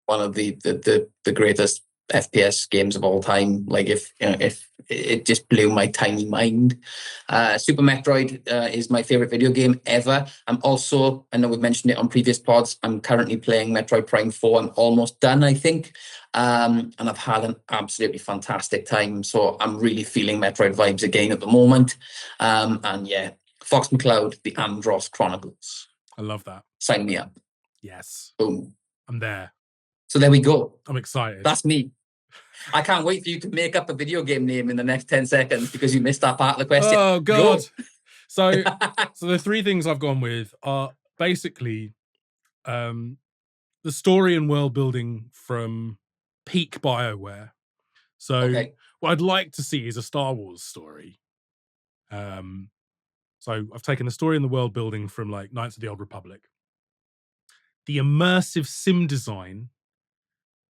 one of the greatest FPS games of all time. Like, if it just blew my tiny mind. Super Metroid is my favorite video game ever. I'm also, I know we've mentioned it on previous pods, I'm currently playing Metroid Prime 4. I'm almost done, I think. And I've had an absolutely fantastic time. So I'm really feeling Metroid vibes again at the moment. And yeah, Fox McCloud, The Andros Chronicles. I love that. Sign me up. Yes. Boom. I'm there. So there we go. I'm excited. That's me. I can't wait for you to make up a video game name in the next 10 seconds because you missed that part of the question. Oh, God. So the 3 things I've gone with are basically the story and world building from peak BioWare. So what I'd like to see is a Star Wars story. So I've taken the story and the world building from, like, Knights of the Old Republic, the immersive sim design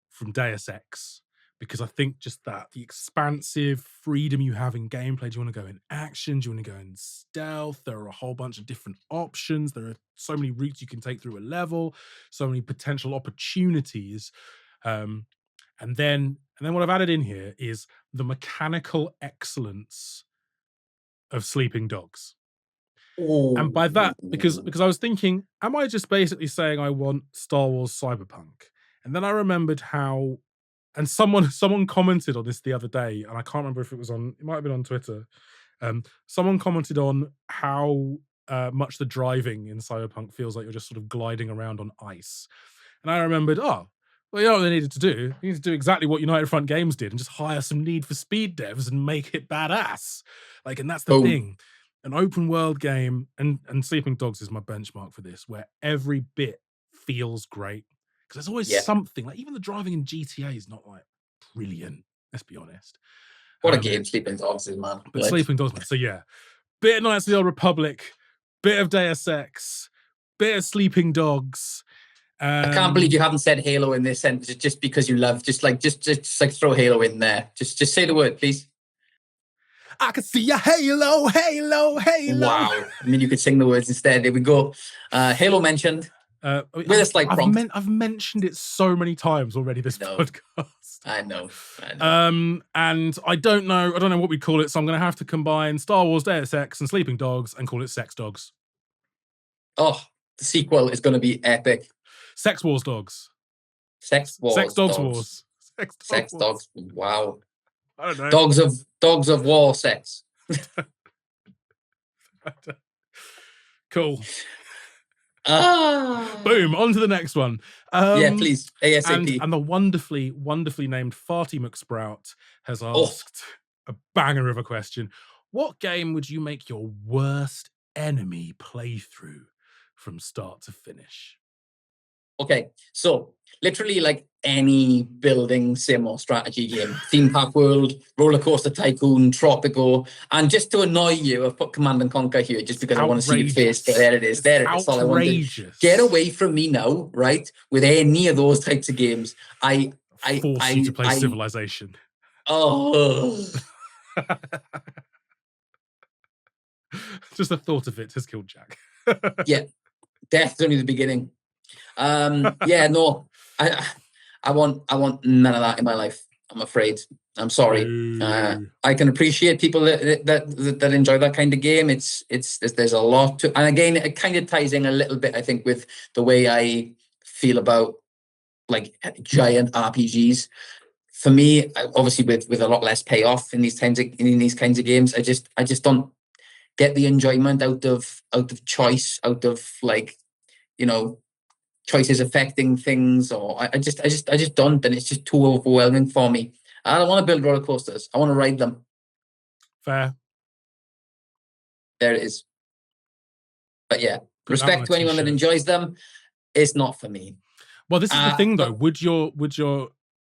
from Deus Ex, because I think just that, the expansive freedom you have in gameplay. Do you want to go in action? Do you want to go in stealth? There are a whole bunch of different options. There are so many routes you can take through a level, so many potential opportunities. And then what I've added in here is the mechanical excellence of Sleeping Dogs. Ooh. And by that, because I was thinking, am I just basically saying I want Star Wars Cyberpunk? And then I remembered how, and someone commented on this the other day, and I can't remember if it might have been on Twitter. Someone commented on how much the driving in Cyberpunk feels like you're just sort of gliding around on ice. And I remembered, well, you know what they needed to do? They needed to do exactly what United Front Games did and just hire some Need for Speed devs and make it badass. Like, and that's the thing. An open world game, and Sleeping Dogs is my benchmark for this, where every bit feels great. Because there's always something, like even the driving in GTA is not like brilliant, let's be honest. What a game Sleeping Dogs is, man. But Sleeping Dogs, man. So yeah, bit of Knights of the Old Republic, bit of Deus Ex, bit of Sleeping Dogs. I can't believe you haven't said Halo in this sentence just because you love, just throw Halo in there. Just say the word, please. I can see a Halo, Halo, Halo. Wow. I mean, you could sing the words instead. There we go. Halo mentioned. With a slight prompt. I've mentioned it so many times already this podcast. I know. And I don't know what we call it, so I'm going to have to combine Star Wars Deus Ex and Sleeping Dogs and call it Sex Dogs. Oh, the sequel is going to be epic. Sex Wars Dogs. Sex Dogs Wars. Sex Dogs. Wow. I don't know. Dogs of war sex. Cool. Boom, on to the next one. Yeah, please. ASAP. And the wonderfully named Farty McSprout has asked a banger of a question. What game would you make your worst enemy playthrough from start to finish? Okay, so literally like any building sim or strategy game, Theme Park World, Roller Coaster Tycoon, Tropico, and just to annoy you, I've put Command and Conquer here just because I want to see your face. There it is. There it is. All I wanted. Get away from me now, right? With any of those types of games, I force you to play Civilization. Oh. Just the thought of it has killed Jack. Yeah, death's only the beginning. Yeah, no, I want none of that in my life. I'm afraid. I'm sorry. I can appreciate people that enjoy that kind of game. There's a lot to, and again, it kind of ties in a little bit, I think, with the way I feel about like giant RPGs. For me, obviously, with a lot less payoff in these kinds of games, I just don't get the enjoyment out of choice, out of like, you know, choices affecting things, or I just don't, and it's just too overwhelming for me. I don't want to build roller coasters. I want to ride them. Fair. There it is. But yeah, respect to anyone that enjoys them. It's not for me. Well, this is the thing though. Would your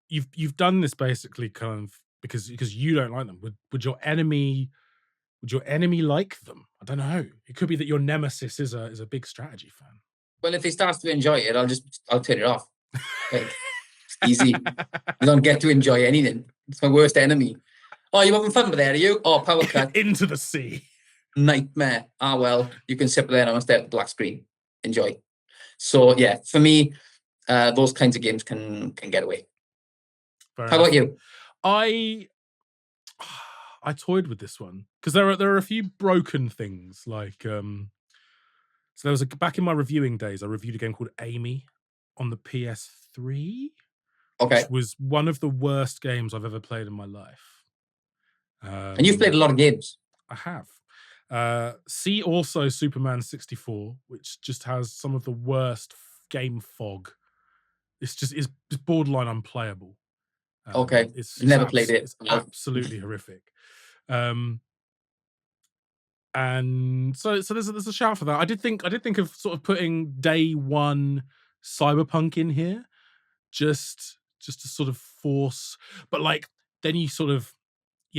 you've done this basically kind of because you don't like them. Would your enemy like them? I don't know. It could be that your nemesis is a big strategy fan. Well, if he starts to enjoy it, I'll turn it off. Like, it's easy. You don't get to enjoy anything. It's my worst enemy. Oh, you having fun with that, are you? Oh, power cut. Into the sea. Nightmare. Well, you can sit there and stare at the black screen. Enjoy. So yeah, for me, those kinds of games can get away. How about you? I toyed with this one because there are a few broken things like so there was back in my reviewing days, I reviewed a game called Amy on the PS3. Okay. Which was one of the worst games I've ever played in my life. And you've played a lot of games. I have. See also Superman 64, which just has some of the worst game fog. It's borderline unplayable. Okay. Never played it. It's absolutely horrific. And so there's a shout for that. I did think of sort of putting day one Cyberpunk in here, just to sort of force, but like then you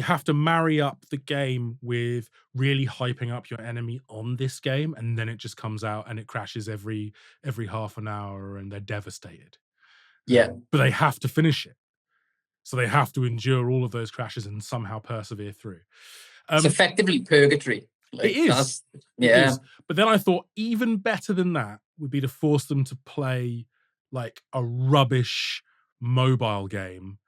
have to marry up the game with really hyping up your enemy on this game, and then it just comes out and it crashes every half an hour and they're devastated. Yeah. But they have to finish it. So they have to endure all of those crashes and somehow persevere through. It's effectively purgatory. Like, it is. Yeah. It is. But then I thought even better than that would be to force them to play like a rubbish mobile game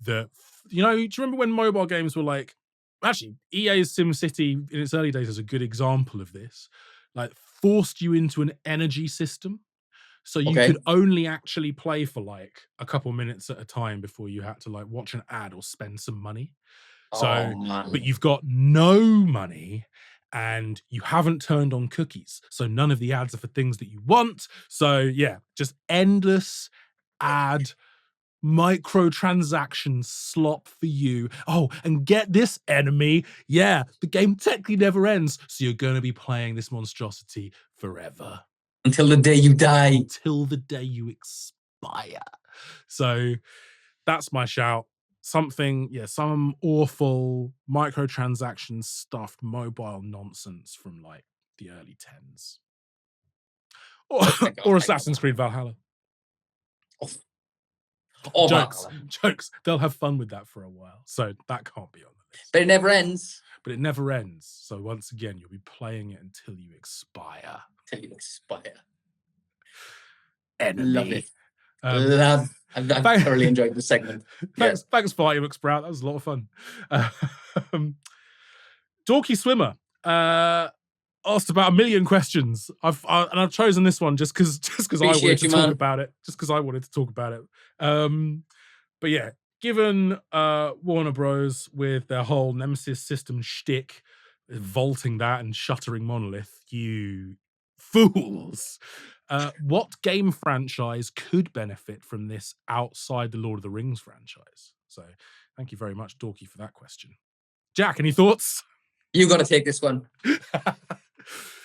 that, you know, do you remember when mobile games were like, actually, EA's SimCity in its early days is a good example of this, like forced you into an energy system. So you could only actually play for like a couple minutes at a time before you had to like watch an ad or spend some money. So, but you've got no money and you haven't turned on cookies. So none of the ads are for things that you want. So yeah, just endless ad microtransaction slop for you. Oh, and get this, enemy. Yeah, the game technically never ends. So you're going to be playing this monstrosity forever. Until the day you die. Until the day you expire. So that's my shout. Some awful microtransaction stuffed mobile nonsense from like the early 10s. Or Assassin's Creed Valhalla. Jokes. They'll have fun with that for a while. So that can't be on the list. But it never ends. So once again, you'll be playing it until you expire. Enemy. Love it. I've thoroughly enjoyed the segment. Thanks, Fighty McSprout. That was a lot of fun. Dorky Swimmer asked about 1 million questions. I've chosen this one just because I wanted to talk about it. Just because I wanted to talk about it. But yeah, given Warner Bros. With their whole Nemesis system shtick, vaulting that and shuttering Monolith, you fools. What game franchise could benefit from this outside the Lord of the Rings franchise? So thank you very much, Dorky, for that question. Jack, any thoughts? You got to take this one.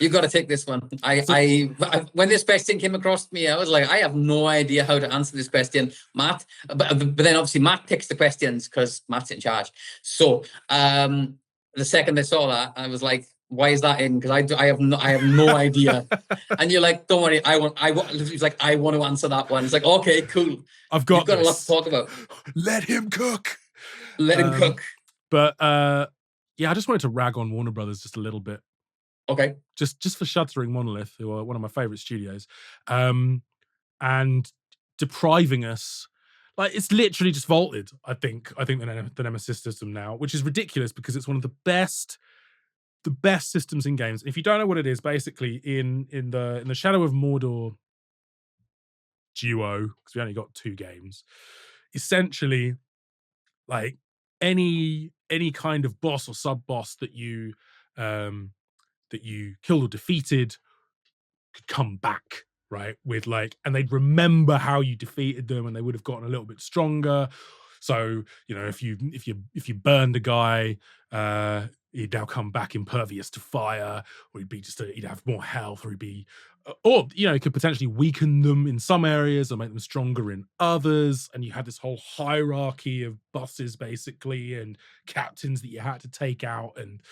You got to take this one. I when this question came across me, I was like, I have no idea how to answer this question, Matt. But then obviously Matt picks the questions because Matt's in charge. So the second I saw that, I was like, why is that in? Because I have no idea. And you're like, don't worry, I want. He's like, I want to answer that one. It's like, okay, cool. You've got a lot to talk about. Let him cook. Let him cook. But yeah, I just wanted to rag on Warner Brothers just a little bit. Okay. Just for shuttering Monolith, who are one of my favorite studios, and depriving us. Like, it's literally just vaulted. I think the Nemesis system now, which is ridiculous because it's one of the best systems in games. If you don't know what it is, basically in the Shadow of Mordor duo, because we only got 2 games, essentially, like any kind of boss or sub boss that you killed or defeated could come back, right? With like, and they'd remember how you defeated them, and they would have gotten a little bit stronger. So, you know, if you burned a guy, he'd now come back impervious to fire, or he'd have more health, or or you know, it could potentially weaken them in some areas or make them stronger in others. And you had this whole hierarchy of bosses basically, and captains that you had to take out, and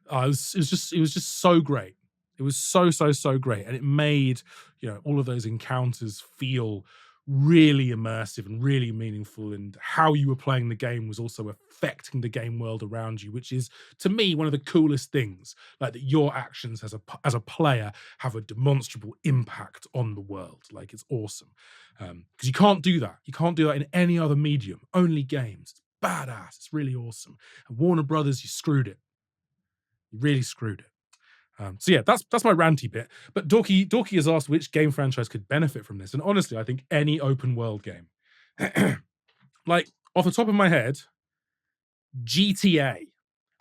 it was just so great. It was so great, and it made, you know, all of those encounters feel really immersive and really meaningful, and how you were playing the game was also affecting the game world around you, which is, to me, one of the coolest things. Like, that your actions as a player have a demonstrable impact on the world. Like, it's awesome, because you can't do that in any other medium, only games. It's badass. It's really awesome. And Warner Brothers, you screwed it. You really screwed it. So yeah, that's my ranty bit. But Dorky has asked which game franchise could benefit from this, and honestly, I think any open world game. Like, off the top of my head, GTA.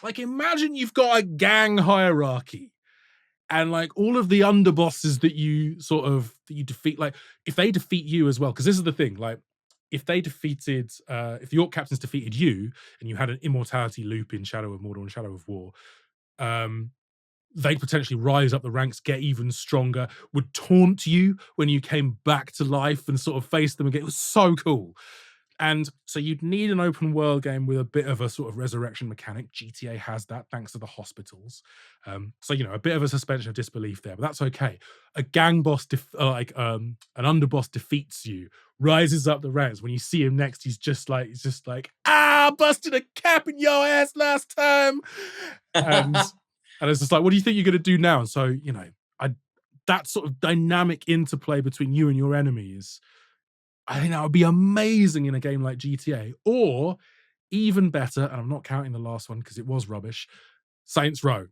Like, imagine you've got a gang hierarchy, and like all of the underbosses that you defeat. Like, if they defeat you as well, because this is the thing. Like, if the Orc captains defeated you, and you had an immortality loop in Shadow of Mordor and Shadow of War, they'd potentially rise up the ranks, get even stronger, would taunt you when you came back to life and sort of face them again. It was so cool. And so you'd need an open world game with a bit of a sort of resurrection mechanic. GTA has that, thanks to the hospitals. So, you know, a bit of a suspension of disbelief there, but that's okay. A gang boss, an underboss defeats you, rises up the ranks. When you see him next, he's just like, busted a cap in your ass last time. And it's just like, what do you think you're going to do now? So, you know, that sort of dynamic interplay between you and your enemies, I think that would be amazing in a game like GTA. Or, even better, and I'm not counting the last one because it was rubbish, Saints Row.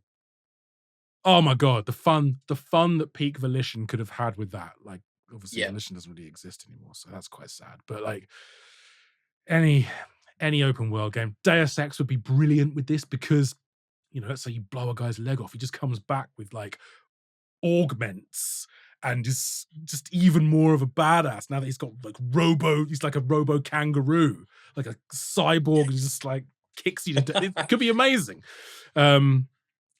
Oh my God, the fun that Peak Volition could have had with that. Like, obviously, Volition doesn't really exist anymore, so that's quite sad. But like, any open world game, Deus Ex would be brilliant with this, because let's say you blow a guy's leg off, he just comes back with like augments and is just even more of a badass now that he's got like he's like a robo kangaroo, like a cyborg, and just like kicks you to death. It could be amazing.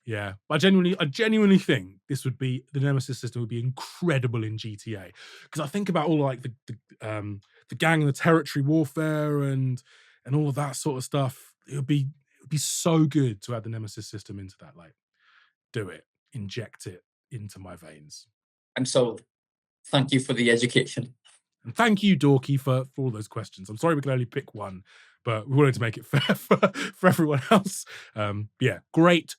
Yeah, I genuinely think the Nemesis system would be incredible in GTA, because I think about all like the gang and the territory warfare and all of that sort of stuff. It would be so good to add the Nemesis system into that. Like, do it, inject it into my veins. I'm sold. Thank you for the education. And thank you, Dorky, for all those questions. I'm sorry we could only pick one, but we wanted to make it fair for everyone else. Yeah, great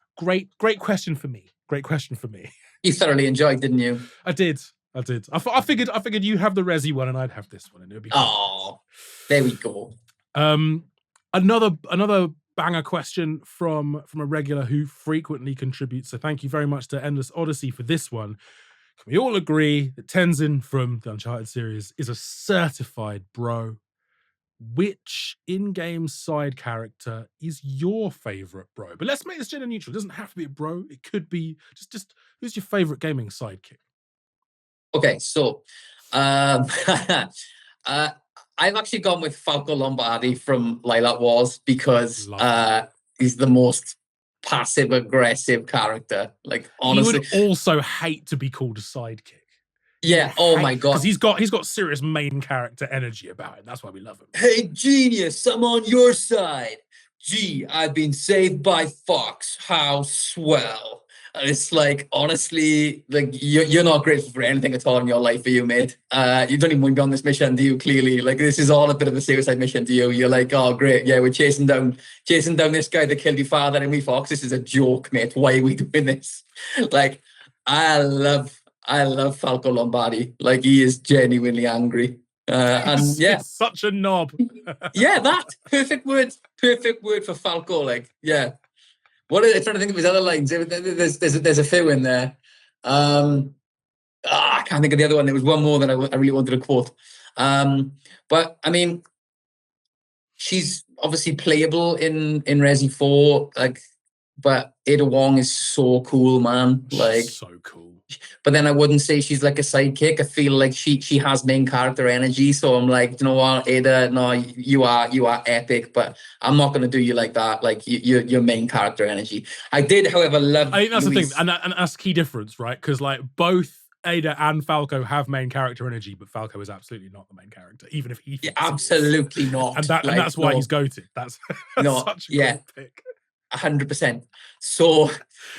question for me. Great question for me. You thoroughly enjoyed, didn't you? I did. I figured you have the Resi one and I'd have this one, and it would be. Oh, there we go. Another banger question from a regular who frequently contributes. So thank you very much to Endless Odyssey for this one. Can we all agree that Tenzin from the Uncharted series is a certified bro? Which in-game side character is your favorite bro? But let's make this gender neutral. It doesn't have to be a bro. It could be just who's your favorite gaming sidekick? Okay, so I've actually gone with Falco Lombardi from Lilac Wars because he's the most passive-aggressive character. Like, honestly, he would also hate to be called a sidekick. Yeah. Oh my god. Because he's got serious main character energy about him. That's why we love him. Hey, genius! I'm on your side. Gee, I've been saved by Fox. How swell! And it's like, honestly, like you're not grateful for anything at all in your life, are you, mate? You don't even want to be on this mission, do you? Clearly, like this is all a bit of a suicide mission to you. You're like, oh great, yeah, we're chasing down this guy that killed your father, and we Fox. This is a joke, mate. Why are we doing this? Like, I love Falco Lombardi. Like, he is genuinely angry. And yeah, he's such a knob. Yeah, that perfect word for Falco. Like, yeah. I'm trying to think of his other lines. There's a few in there. I can't think of the other one. There was one more that I really wanted to quote. But I mean, she's obviously playable in Resi 4. Like, but Ada Wong is so cool, man. Like, so cool. But then I wouldn't say she's like a sidekick. I feel like she has main character energy. So I'm like, you know what, Ada, no, you are epic, but I'm not going to do you like that. Like, your main character energy. I did, however, love. I think that's the thing, and that's the key difference, right? Because like both Ada and Falco have main character energy, but Falco is absolutely not the main character, even if he thinks absolutely not. And that's why he's goated. That's such a great pick. 100%. So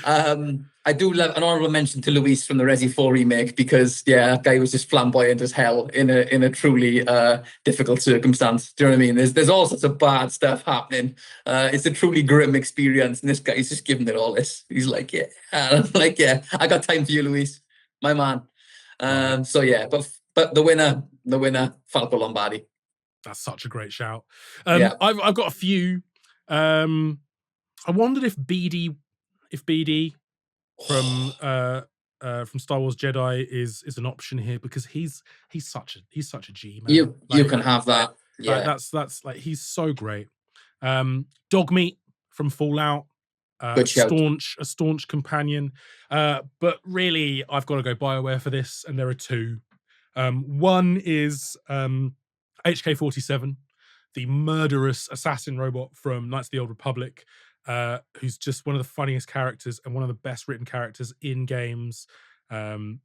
I do love an honorable mention to Luis from the Resi 4 remake, because that guy was just flamboyant as hell in a truly difficult circumstance. Do you know what I mean? There's all sorts of bad stuff happening. It's a truly grim experience, and this guy's just giving it all this. He's like, yeah. And I'm like, yeah, I got time for you, Luis, my man. So yeah, but the winner, Falco Lombardi. That's such a great shout. I've got a few. I wondered if BD from Star Wars Jedi is an option here, because he's such a G, man. You can have that. Yeah, that's like, he's so great. Dogmeat from Fallout, a staunch companion. But really, I've got to go BioWare for this, and there are two. One is HK-47, the murderous assassin robot from Knights of the Old Republic. Who's just one of the funniest characters and one of the best written characters in games.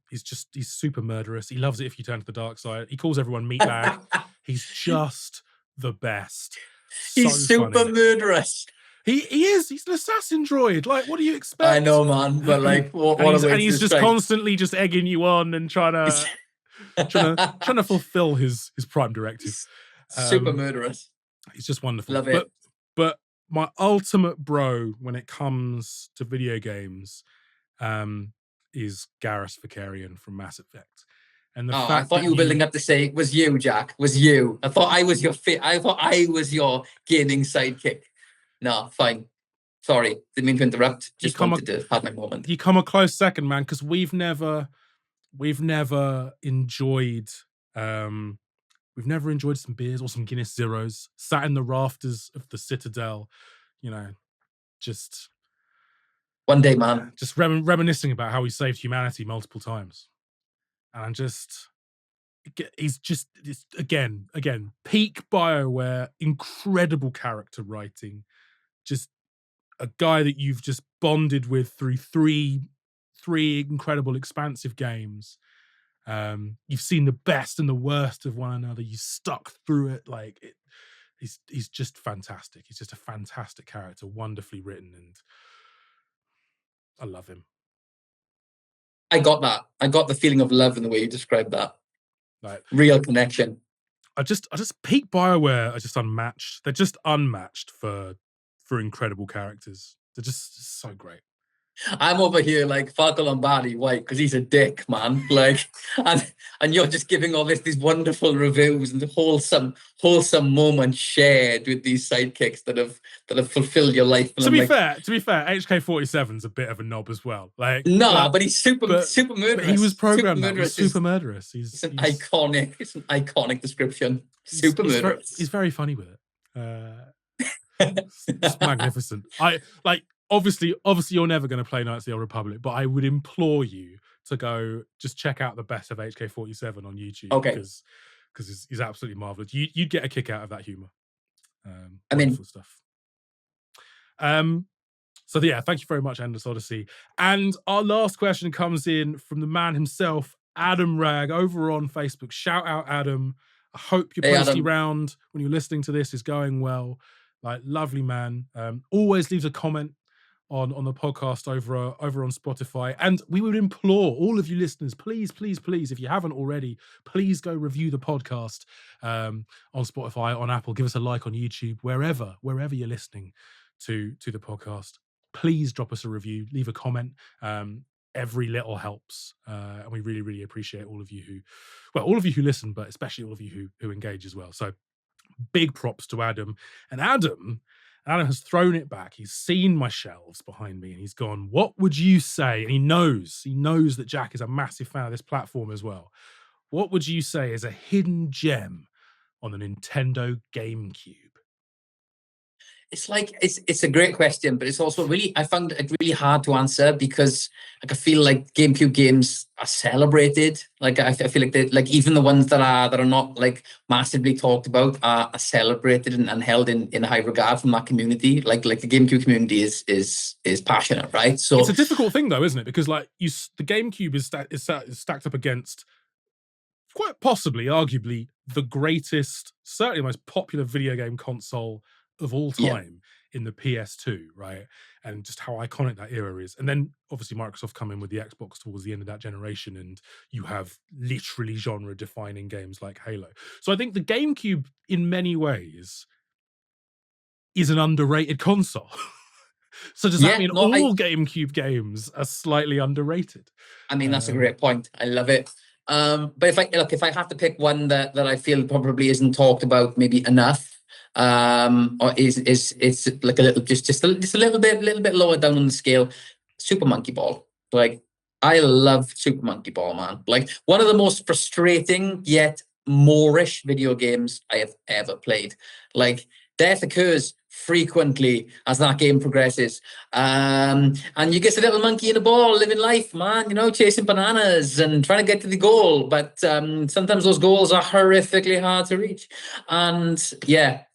He's super murderous. He loves it if you turn to the dark side. He calls everyone meatbag. He's just the best. He's super murderous. He is. He's an assassin droid. Like, what do you expect? I know, man. But like, and he's just constantly just egging you on and trying to fulfill his prime directive. Super murderous. He's just wonderful. Love it. But my ultimate bro when it comes to video games is Garrus Vakarian from Mass Effect. And the fact I thought you were building up to say it was you, Jack. Was you? I thought I was your gaming sidekick. No, fine. Sorry, didn't mean to interrupt. Just wanted to have my moment. You come a close second, man, because we've never enjoyed some beers or some Guinness Zeros, sat in the rafters of the Citadel, just One day, man. Just reminiscing about how he saved humanity multiple times. And he's again, peak BioWare, incredible character writing. Just a guy that you've just bonded with through three incredible expansive games. You've seen the best and the worst of one another. You stuck through it. He's just fantastic. He's just a fantastic character, wonderfully written, and I love him. I got that. I got the feeling of love in the way you described that. Like real connection. I just peak BioWare are just unmatched. They're just unmatched for incredible characters. They're just so great. I'm over here like Falco Lombardi, white, because he's a dick, man. Like, and you're just giving all these wonderful reviews and wholesome moments shared with these sidekicks that have fulfilled your life. To be fair, HK47's a bit of a knob as well. Like, but he's super murderous. But he was programmed super murderous. It's an iconic description. Super murderous. He's very funny with it. It's magnificent. Obviously, you're never going to play Knights of the Old Republic, but I would implore you to go just check out the best of HK47 on YouTube. Okay. Because he's absolutely marvelous. You'd get a kick out of that humor. Stuff. So yeah, thank you very much, Endless Odyssey. And our last question comes in from the man himself, Adam Rag, over on Facebook. Shout out, Adam. I hope your posty round when you're listening to this is going well. Like, lovely man. Always leaves a comment on the podcast over on Spotify. And we would implore all of you listeners, please, if you haven't already, please go review the podcast on Spotify, on Apple. Give us a like on YouTube, wherever you're listening to the podcast. Please drop us a review, leave a comment. Every little helps. And we really, really appreciate all of you who listen, but especially all of you who engage as well. So big props to Adam. And Adam has thrown it back. He's seen my shelves behind me and he's gone, what would you say? And he knows that Jack is a massive fan of this platform as well. What would you say is a hidden gem on the Nintendo Gamecube? It's a great question, but it's also I found it really hard to answer because I feel like GameCube games are celebrated. Like I feel like even the ones that are not like massively talked about are celebrated and held in high regard from that community. Like the GameCube community is passionate, right? So it's a difficult thing though, isn't it? Because the GameCube is stacked up against quite possibly, arguably, the greatest, certainly the most popular video game console of all time in the PS2, right? And just how iconic that era is. And then obviously Microsoft come in with the Xbox towards the end of that generation, and you have literally genre-defining games like Halo. So I think the GameCube, in many ways, is an underrated console. So does that mean all GameCube games are slightly underrated? I mean, that's a great point. I love it. But if I have to pick one that I feel probably isn't talked about maybe enough, or it's like a little just a little bit lower down on the scale, Super Monkey Ball. Like, I love Super Monkey Ball, man. Like, one of the most frustrating yet moreish video games I have ever played. Like, death occurs frequently as that game progresses, and you get a little monkey in a ball living life, man, chasing bananas and trying to get to the goal, but sometimes those goals are horrifically hard to reach. And to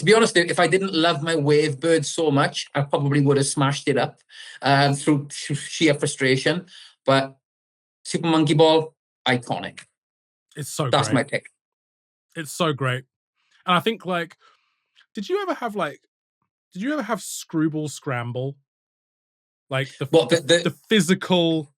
be honest, if I didn't love my Wavebird so much, I probably would have smashed it up through sheer frustration. But Super Monkey Ball, iconic. It's so that's great. My pick. It's so great. And I think, like, did you ever have Screwball Scramble? Like the physical...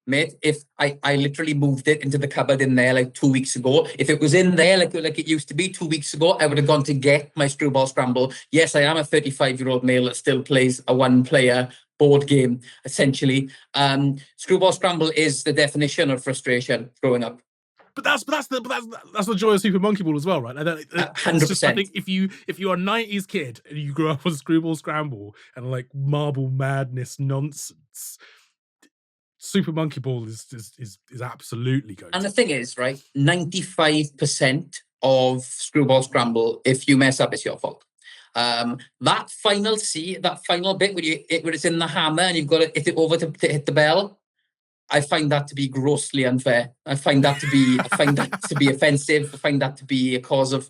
Mate, if I literally moved it into the cupboard in there like 2 weeks ago. If it was in there like it used to be 2 weeks ago, I would have gone to get my Screwball Scramble. Yes, I am a 35-year-old male that still plays a one-player board game, essentially. Screwball Scramble is the definition of frustration growing up. But that's the joy of Super Monkey Ball as well, right? 100%. I think if you are a 90s kid and you grew up on Screwball Scramble and like Marble Madness nonsense, Super Monkey Ball is absolutely good. And the thing is, right, 95% of Screwball Scramble, if you mess up, it's your fault. That final bit where it's in the hammer and you've got to hit it over to hit the bell. I find that to be grossly unfair. I find that to be offensive. I find that to be a cause of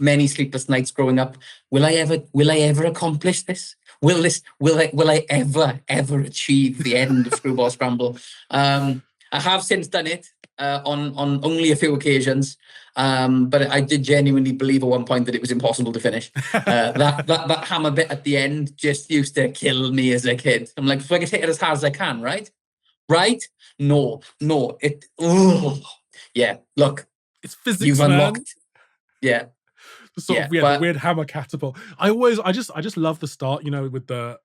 many sleepless nights growing up. Will I ever accomplish this? Will I ever achieve the end of Screwball Scramble? I have since done it on only a few occasions, but I did genuinely believe at one point that it was impossible to finish. That hammer bit at the end just used to kill me as a kid. I'm like, if I can hit it as hard as I can, right? Right? No. It. Yeah. Look, it's physics. You've unlocked. Man. Yeah. The weird hammer catapult. I just love the start. With the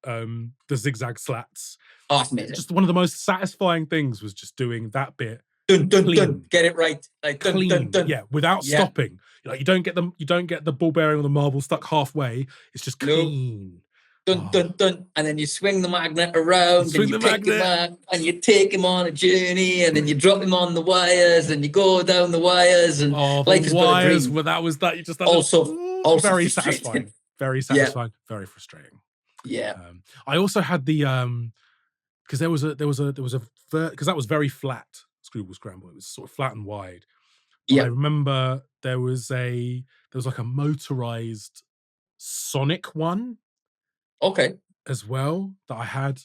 zigzag slats. Oh, it's amazing. Just one of the most satisfying things was just doing that bit. Dun, dun, dun. Get it right. Like dun, clean. Dun, dun. Yeah, without stopping. Like you don't get the ball bearing or the marble stuck halfway. It's just clean. Dun, dun, dun. And then you swing the magnet around and you pick him up and you take him on a journey and then you drop him on the wires and you go down the wires and life is but a dream. Well, that was that. You just also very satisfying. Very satisfying. Yeah. Very frustrating. Yeah. I also had the because there was a because that was very flat. Screwball Scramble. It was sort of flat and wide. Yeah. I remember there was like a motorized Sonic one. Okay. As well that I had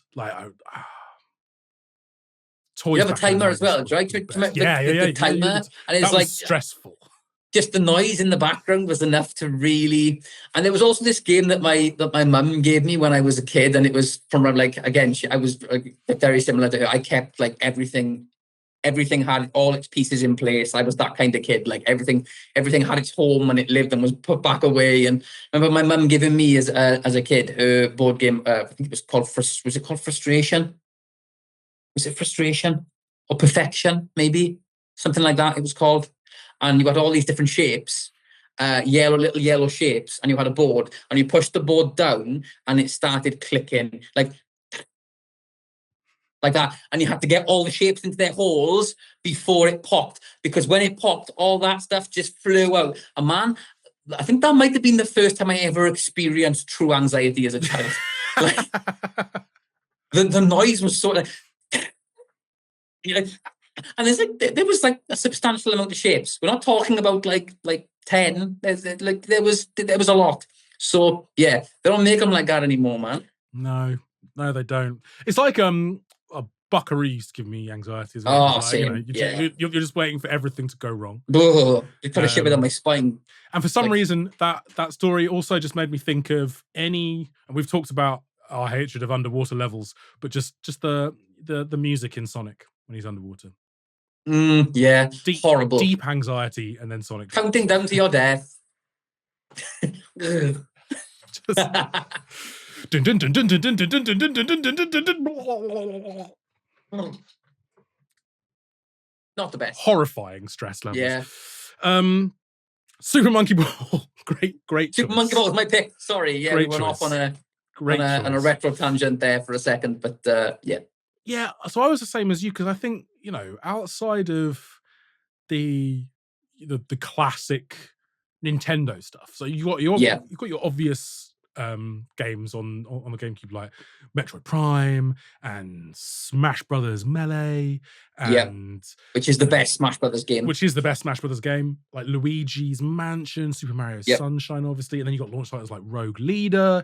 toys. You have a timer as well, right? The timer, and it's like stressful. Just the noise in the background was enough to really. And there was also this game that my mum gave me when I was a kid, and it was from I was very similar to her. I kept everything had all its pieces in place. I was that kind of kid. Like everything had its home and it lived and was put back away. And I remember my mum giving me as a kid her board game. I think it was called Frustration? Was it Frustration or Perfection? Maybe something like that. It was called. And you got all these different shapes, little yellow shapes, and you had a board, and you pushed the board down, and it started clicking like that, and you had to get all the shapes into their holes before it popped, because when it popped, all that stuff just flew out. And man, I think that might have been the first time I ever experienced true anxiety as a child. The noise was sort of, and there was a substantial amount of shapes. We're not talking about like 10. There was a lot. So yeah, they don't make them like that anymore, man. No, they don't. It's like Buckaroo used to give me anxiety as well. Oh, same. You're just waiting for everything to go wrong. You put a shiver down my spine. And for some reason, that story also just made me think of and we've talked about our hatred of underwater levels, but just the music in Sonic when he's underwater. Yeah, horrible. Deep anxiety, and then Sonic. Counting down to your death. Not the best. Horrifying stress levels. Yeah. Super Monkey Ball. Great. Super Monkey Ball was my pick. Sorry. Yeah, we went off on a retro tangent there for a second, but yeah. Yeah, so I was the same as you, because I think, outside of the classic Nintendo stuff, so you've got your obvious games on the GameCube, like Metroid Prime and Smash Brothers Melee, and which is the best Smash Brothers game. Like Luigi's Mansion, Super Mario Sunshine, obviously, and then you got launch titles like Rogue Leader,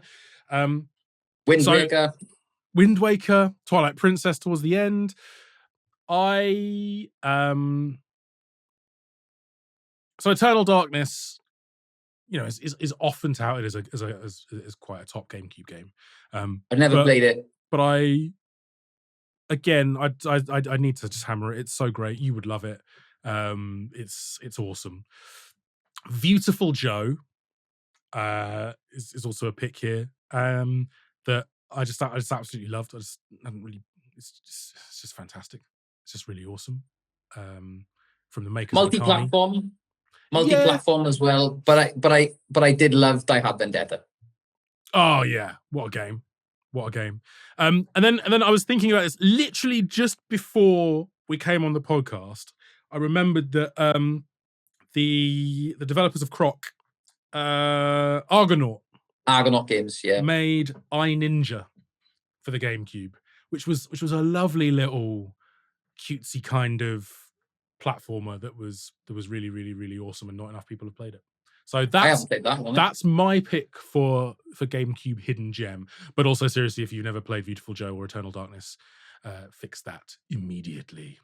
Wind Waker, Twilight Princess towards the end. So Eternal Darkness, is often touted as quite a top GameCube game. I've never played it, but I need to just hammer it. It's so great. You would love it. It's awesome. Beautiful Joe is also a pick here. That I just absolutely loved. I just haven't really. It's just fantastic. It's just really awesome. From the makers multi-platform as well. But I did love Die Hard Vendetta. Oh yeah, what a game! And then I was thinking about this literally just before we came on the podcast. I remembered that the developers of Croc, Argonaut, Argonaut games, yeah. Made iNinja for the GameCube, which was a lovely little cutesy kind of platformer that was really, really, really awesome, and not enough people have played it. So I haven't played that one. That's my pick for GameCube hidden gem. But also, seriously, if you've never played Beautiful Joe or Eternal Darkness, fix that immediately.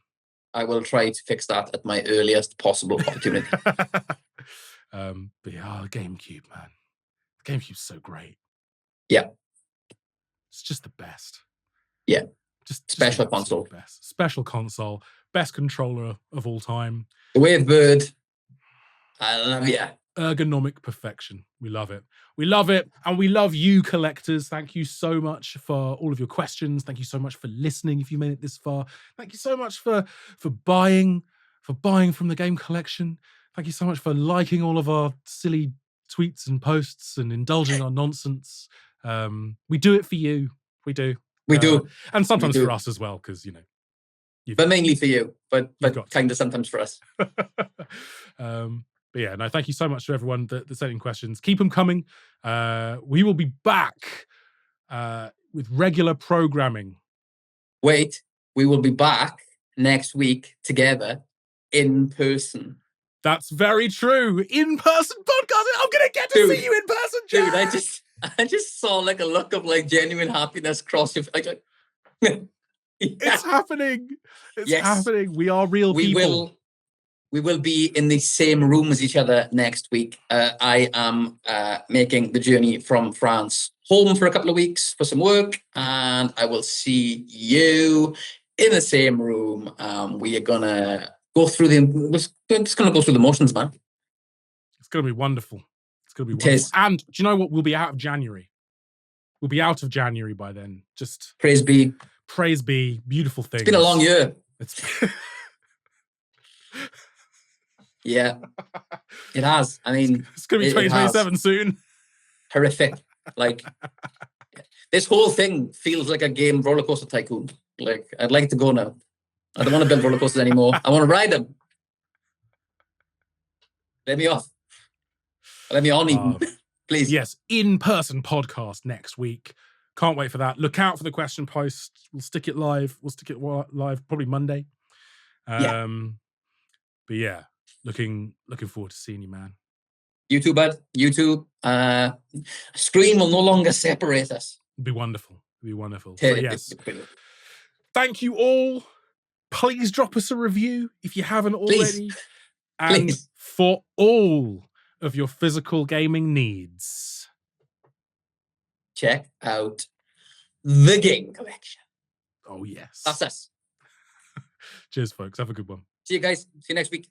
I will try to fix that at my earliest possible opportunity. But yeah, GameCube, man. The GameCube's so great. Yeah. It's just the best. Yeah. Just special console. Best. Special console. Best controller of all time. The Wavebird. I love you. Ergonomic perfection. We love it. We love it. And we love you, collectors. Thank you so much for all of your questions. Thank you so much for listening if you made it this far. Thank you so much for buying from the Game Collection. Thank you so much for liking all of our silly tweets and posts and indulging our nonsense. We do it for you. We do. We do. And sometimes for us as well, because, you know. But mainly for you, but kind of sometimes for us. But yeah, no, thank you so much to everyone that sent in questions. Keep them coming. We will be back with regular programming. Wait, we will be back next week together in person. That's very true. In-person podcast. I'm going to get to see you in person, Jack. Dude, I just saw like a look of like genuine happiness cross your face. Yeah. It's happening. It's happening. We are real people. We will be in the same room as each other next week. I am making the journey from France home for a couple of weeks for some work, and I will see you in the same room. We are gonna go through we're just gonna go through the motions, man. It's gonna be wonderful. It's gonna be wonderful. And do you know what? We'll be out of January. We'll be out of January by then. Just praise be. Praise be. Beautiful things. It's been a long year. Yeah, it has. I mean, it's going to be 2027 soon. Horrific. Like, this whole thing feels like a game roller coaster tycoon. Like, I'd like to go now. I don't want to build roller coasters anymore. I want to ride them. Let me off. Let me on even, please. Yes, in-person podcast next week. Can't wait for that. Look out for the question post. We'll stick it live. We'll stick it live probably Monday. But yeah. Looking forward to seeing you, man. You too, bud. You too. Screen will no longer separate us. It'd be wonderful. It'd be wonderful. So yes. Thank you all. Please drop us a review if you haven't already. And for all of your physical gaming needs, check out the Game Collection. Oh, yes. That's us. Cheers, folks. Have a good one. See you guys. See you next week.